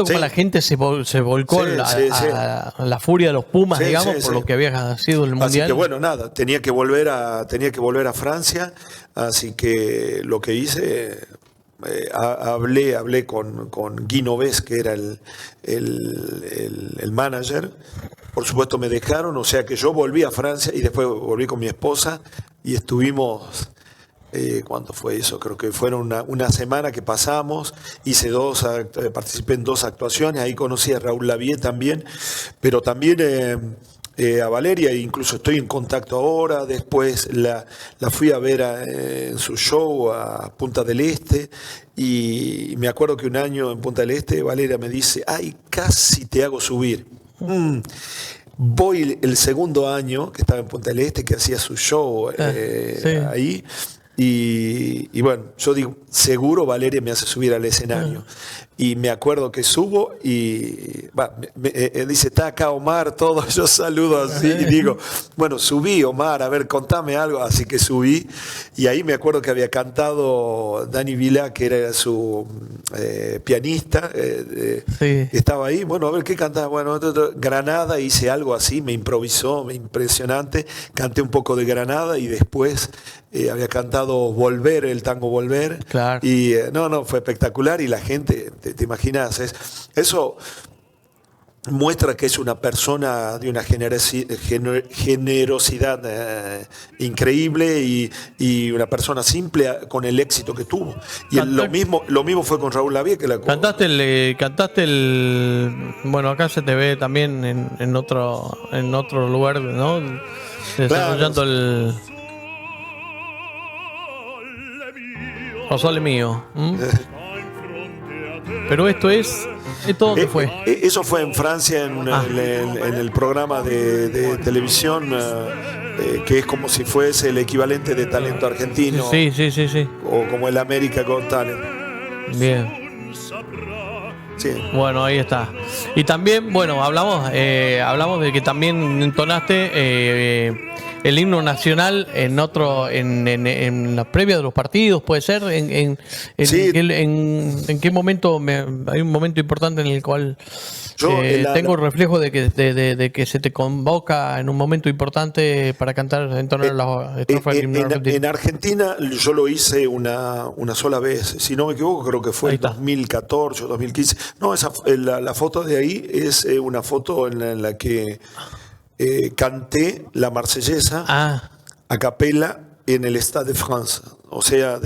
C: como la gente se volcó a la furia de los Pumas, digamos, por lo que había sido el Mundial.
B: Así que bueno, nada, tenía que volver a Francia, así que lo que hice... hablé con Guy Noves, que era el manager. Por supuesto me dejaron, o sea que yo volví a Francia y después volví con mi esposa y estuvimos, ¿cuánto fue eso? Creo que fueron una semana que pasamos, participé en 2 actuaciones, ahí conocí a Raúl Lavie también, pero también... a Valeria, incluso estoy en contacto ahora. Después la fui a ver en su show a Punta del Este y me acuerdo que un año en Punta del Este Valeria me dice, ay, casi te hago subir. Voy el segundo año que estaba en Punta del Este, que hacía su show ahí. Y bueno, yo digo, seguro Valeria me hace subir al escenario. Y me acuerdo que subo y dice, está acá Omar, todo, yo saludo así y digo, bueno, subí Omar, a ver, contame algo. Así que subí y ahí me acuerdo que había cantado Dani Vila, que era su pianista, estaba ahí, bueno, a ver qué cantaba, bueno, Granada, hice algo así, me improvisó, impresionante, canté un poco de Granada y después había cantado Volver, el tango Volver.
C: Claro.
B: Y fue espectacular y la gente, te imaginas, eso muestra que es una persona de una generosidad increíble y una persona simple con el éxito que tuvo. Y lo mismo fue con Raúl Lavie, que
C: cantaste el bueno, acá se te ve también en otro lugar, ¿no? Desarrollando el O Sole Mío. Pero esto ¿dónde fue?
B: Eso fue en Francia, en el programa de televisión, que es como si fuese el equivalente de Talento Argentino.
C: Sí.
B: O como el América Got Talent.
C: Bien.
B: Sí.
C: Bueno, ahí está. Y también, bueno, hablamos de que también entonaste el himno nacional en la previa de los partidos, puede ser. ¿En qué momento? Hay un momento importante en el cual tengo el reflejo de que se te convoca en un momento importante para entonar la estrofa del himno argentino.
B: En Argentina yo lo hice una sola vez, si no me equivoco, creo que fue en 2014 o 2015. No, la foto de ahí es una foto en la que canté la Marsellesa a capela en el Stade de France, o sea,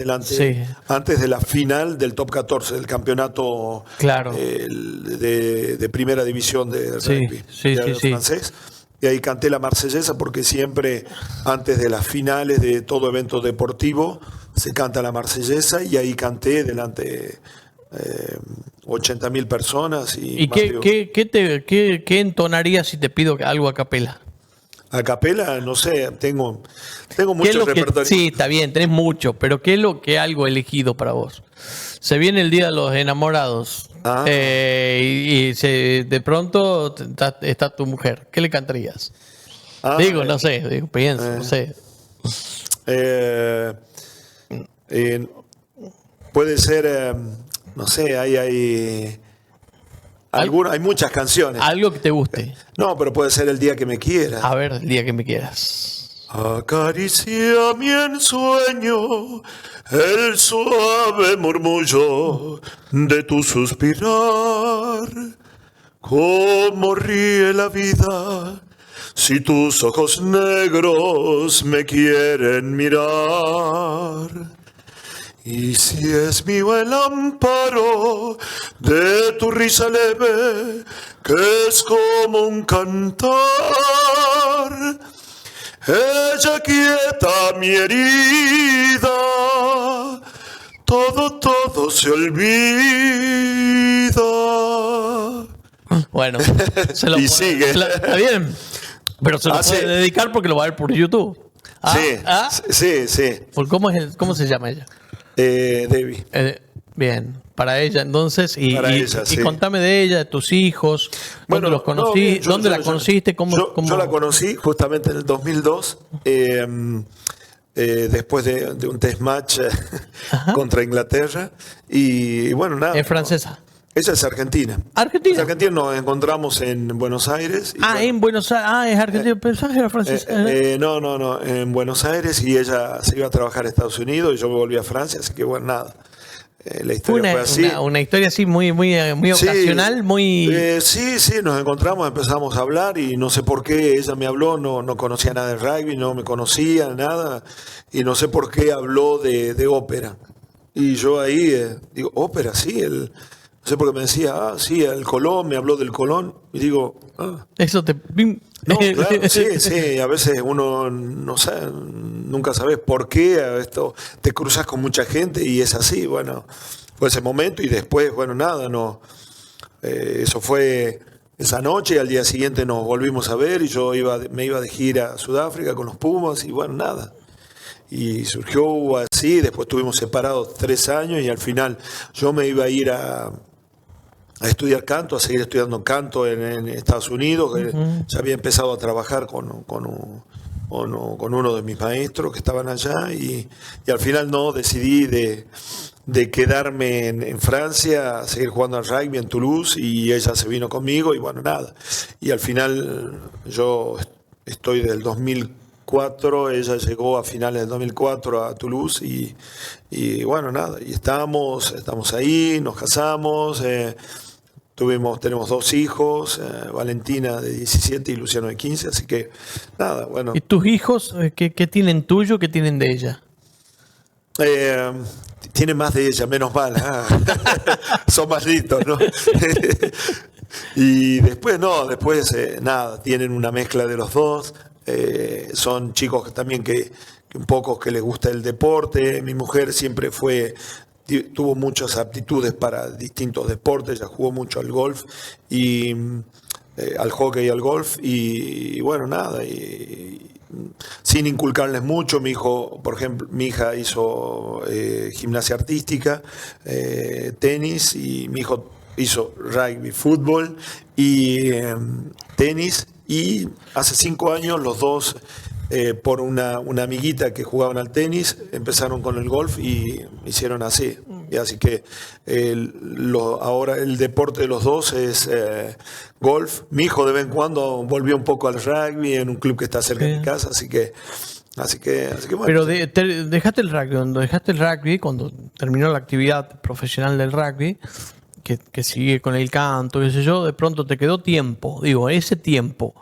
B: antes de la final del top 14 del campeonato de primera división de rugby francés. Y ahí canté la Marsellesa porque siempre antes de las finales de todo evento deportivo se canta la Marsellesa, y ahí canté delante 80.000 personas.
C: ¿Y qué entonarías si te pido algo a capela?
B: A capela, no sé, tengo
C: ¿Qué es
B: mucho
C: lo que-
B: repertorio.
C: sí, está bien, tenés mucho, pero ¿qué es lo que algo elegido para vos? Se viene el Día de los Enamorados de pronto está tu mujer. ¿Qué le cantarías? No sé, pienso, no sé.
B: Puede ser, no sé, hay muchas canciones.
C: Algo que te guste.
B: No, pero puede ser El Día que me quieras.
C: A ver, el día que me quieras.
B: Acaricia mi ensueño el suave murmullo de tu suspirar. Cómo ríe la vida si tus ojos negros me quieren mirar. Y si es mío el amparo de tu risa leve, que es como un cantar, ella quieta mi herida, todo se olvida.
C: Bueno, se lo
B: Y sigue.
C: Está bien, pero se lo puede dedicar porque lo va a ver por YouTube.
B: Sí.
C: ¿Cómo se llama ella?
B: Debbie.
C: Bien, para ella entonces. Y
B: sí.
C: contame de ella, de tus hijos, ¿dónde los conocí? ¿Dónde la conociste?
B: Yo la conocí justamente en el 2002, después de un test match contra Inglaterra. Y bueno, nada.
C: ¿Es francesa?
B: Ella es argentina.
C: ¿Argentina?
B: Es argentina, nos encontramos en Buenos Aires.
C: En Buenos Aires. Es argentina. Pensaba que era francesa.
B: No, en Buenos Aires, y ella se iba a trabajar a Estados Unidos y yo me volví a Francia, así que bueno, nada. La historia fue así.
C: Una historia así muy ocasional, muy...
B: Sí, nos encontramos, empezamos a hablar y no sé por qué ella me habló, no conocía nada de rugby, no me conocía, nada, y no sé por qué habló de ópera. Y yo ahí digo, ópera, sí, no sé por qué me decía, sí, el Colón, me habló del Colón, y digo,
C: Eso te...
B: No, claro, sí, a veces uno no sabe, nunca sabes por qué esto, te cruzas con mucha gente y es así, bueno, fue ese momento y después, bueno, nada, eso fue esa noche y al día siguiente nos volvimos a ver y yo me iba de gira a Sudáfrica con los Pumas y bueno, nada. Y surgió así, después estuvimos separados 3 años y al final yo me iba a ir a estudiar canto, a seguir estudiando canto en Estados Unidos. Ya había empezado a trabajar con uno de mis maestros que estaban allá y al final decidí de quedarme en Francia, a seguir jugando al rugby en Toulouse y ella se vino conmigo y bueno, nada. Y al final yo estoy del 2004, ella llegó a finales del 2004 a Toulouse y bueno, nada, y estamos ahí, nos casamos, tenemos 2 hijos, Valentina de 17 y Luciano de 15, así que nada, bueno.
C: ¿Y tus hijos qué tienen tuyo, qué tienen de ella?
B: Tienen más de ella, menos mal. Son más listos, ¿no? Y después nada, tienen una mezcla de los dos. Son chicos que también que un poco que les gusta el deporte. Mi mujer siempre tuvo muchas aptitudes para distintos deportes, ella jugó mucho al golf y al hockey y al golf y bueno, nada, y sin inculcarles mucho. Mi hija hizo gimnasia artística, tenis, y mi hijo hizo rugby, fútbol y tenis, y hace 5 años los dos por una amiguita que jugaban al tenis, empezaron con el golf y hicieron así. Y así que ahora el deporte de los dos es golf. Mi hijo de vez en cuando volvió un poco al rugby en un club que está cerca de mi casa, así que bueno.
C: Pero dejaste el rugby, cuando terminó la actividad profesional del rugby, que sigue con el canto, qué sé yo, de pronto te quedó tiempo. Digo, ese tiempo,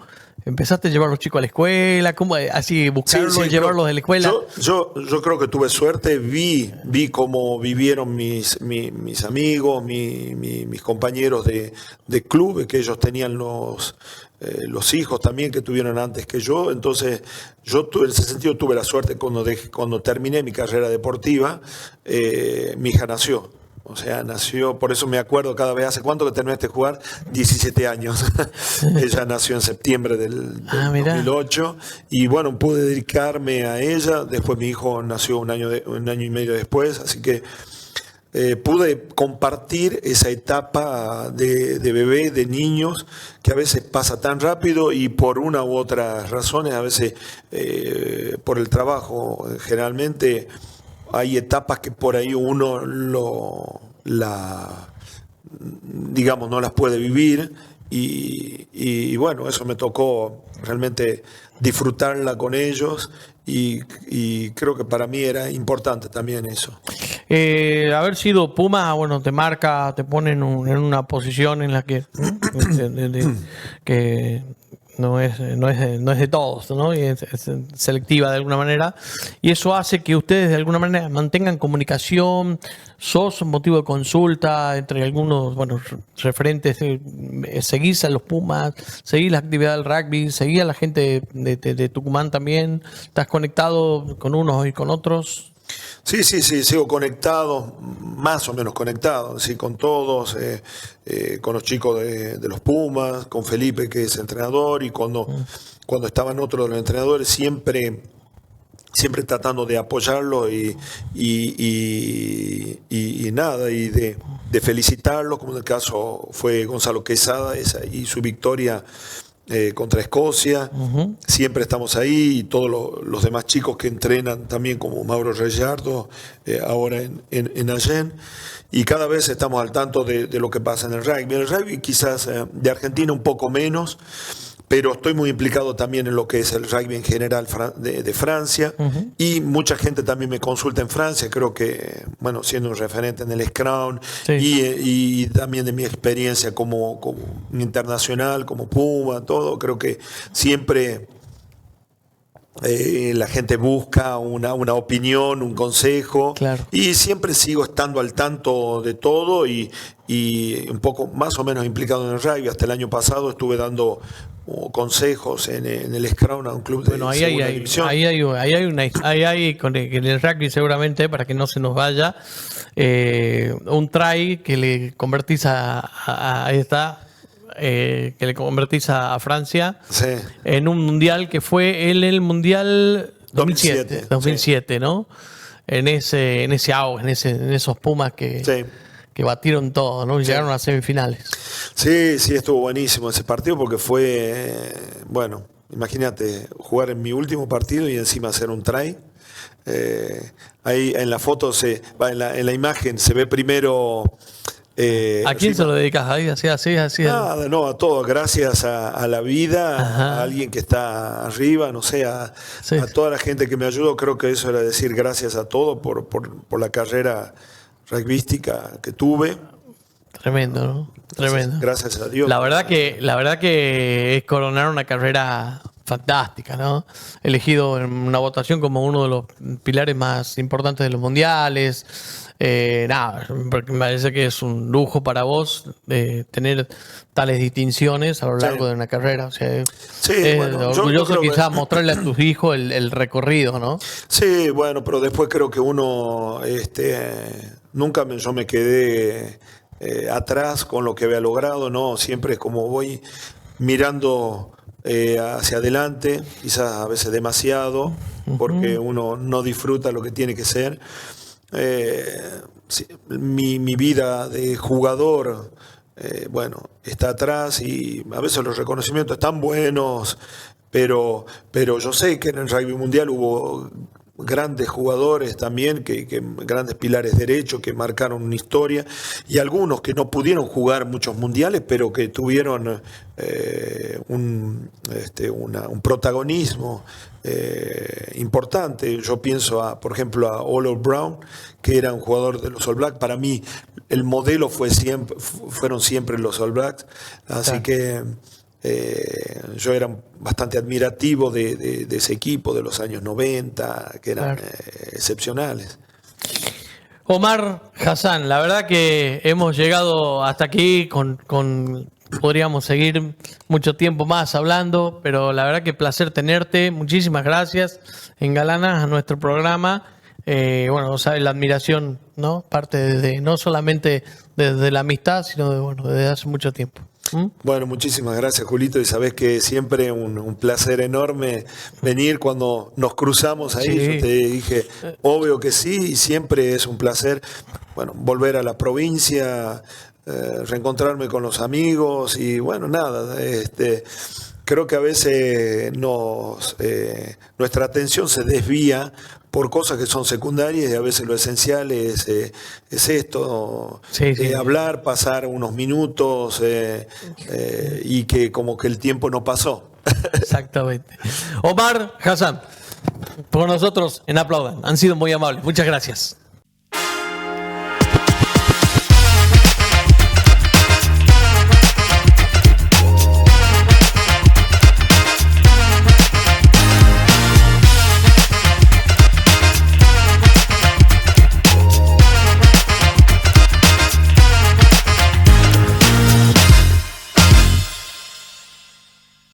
C: ¿empezaste a llevar a los chicos a la escuela? ¿Cómo así buscarlos y llevarlos de la escuela?
B: Yo creo que tuve suerte, vi cómo vivieron mis amigos, mis compañeros de club, que ellos tenían los hijos también que tuvieron antes que yo. Entonces yo en ese sentido tuve la suerte cuando terminé mi carrera deportiva, mi hija nació. O sea, nació, por eso me acuerdo cada vez, ¿hace cuánto que terminaste de jugar? 17 años. Ella nació en septiembre del 2008 y bueno, pude dedicarme a ella. Después mi hijo nació un año y medio después, así que pude compartir esa etapa de bebé, de niños, que a veces pasa tan rápido y por una u otra razones, a veces por el trabajo, generalmente hay etapas que por ahí uno digamos, no las puede vivir y bueno, eso me tocó realmente disfrutarla con ellos y creo que para mí era importante también eso.
C: Haber sido Puma, bueno, te marca, te pone en una posición en la que que no es de todos, ¿no? Y es selectiva de alguna manera. Y eso hace que ustedes de alguna manera mantengan comunicación. ¿Sos un motivo de consulta entre algunos, bueno, referentes? ¿Seguís a los Pumas? ¿Seguís la actividad del rugby? ¿Seguís a la gente de Tucumán también? ¿Estás conectado con unos y con otros?
B: Sí, sigo conectado, más o menos conectado, sí, con todos, con los chicos de los Pumas, con Felipe, que es entrenador, y cuando estaban otros de los entrenadores, siempre tratando de apoyarlo y nada, y de felicitarlo, como en el caso fue Gonzalo Quesada y su victoria contra Escocia. Siempre estamos ahí, y todos los demás chicos que entrenan también, como Mauro Reyardo, ahora en Allen, y cada vez estamos al tanto de lo que pasa en el rugby. En el rugby quizás de Argentina un poco menos, pero estoy muy implicado también en lo que es el rugby en general de Francia, y mucha gente también me consulta en Francia, creo que, bueno, siendo un referente en el Scrum, y también de mi experiencia como internacional, como Puma, todo, creo que siempre la gente busca una opinión, un consejo, y siempre sigo estando al tanto de todo y un poco más o menos implicado en el rugby. Hasta el año pasado estuve dando consejos en el Scrum a un club de segunda división.
C: Ahí hay con el rugby, seguramente, para que no se nos vaya, un try que le convertís ahí está, que le convertís a Francia en un mundial que fue el mundial 2007, ¿no? En ese auge, en esos Pumas que batieron todo, ¿no? Llegaron a semifinales.
B: Sí, estuvo buenísimo ese partido porque fue, bueno, imagínate, jugar en mi último partido y encima hacer un try. Ahí en la foto, en la imagen se ve primero...
C: ¿A quién se lo dedicas? Ahí, así.
B: Nada, no, a todo. Gracias a la vida, a alguien que está arriba, no sé, a toda la gente que me ayudó. Creo que eso era decir gracias a todo por la carrera rugbyística que tuve.
C: Tremendo, ¿no? Tremendo.
B: Gracias a Dios.
C: La verdad que es coronar una carrera fantástica, ¿no? Elegido en una votación como uno de los pilares más importantes de los mundiales. Porque me parece que es un lujo para vos tener tales distinciones a lo largo de una carrera. O sea, orgulloso quizás mostrarle a tus hijos el recorrido, ¿no?
B: Sí, bueno, pero después creo que uno nunca yo me quedé atrás con lo que había logrado, ¿no? Siempre es como voy mirando hacia adelante, quizás a veces demasiado, porque uno no disfruta lo que tiene que ser. Mi vida de jugador, bueno, está atrás, y a veces los reconocimientos están buenos, pero yo sé que en el rugby mundial hubo grandes jugadores también, que grandes pilares derechos que marcaron una historia, y algunos que no pudieron jugar muchos mundiales, pero que tuvieron un protagonismo importante. Yo pienso por ejemplo a Oliver Brown, que era un jugador de los All Blacks. Para mí el modelo fueron siempre los All Blacks, así que yo era bastante admirativo de ese equipo de los años 90, que eran excepcionales.
C: Omar Hassan, la verdad que hemos llegado hasta aquí podríamos seguir mucho tiempo más hablando, pero la verdad que placer tenerte. Muchísimas gracias. Engalanas a nuestro programa. bueno, sabe la admiración, ¿no? Parte no solamente desde la amistad, sino desde hace mucho tiempo.
B: Bueno, muchísimas gracias, Julito, y sabés que siempre un placer enorme venir cuando nos cruzamos ahí.
C: Sí.
B: Yo te dije, obvio que sí, y siempre es un placer, bueno, volver a la provincia, reencontrarme con los amigos y bueno, nada, creo que a veces nuestra atención se desvía por cosas que son secundarias y a veces lo esencial es esto, hablar, pasar unos minutos y que como que el tiempo no pasó.
C: Exactamente. Omar, Hassan, por nosotros en Aplaudan. Han sido muy amables. Muchas gracias.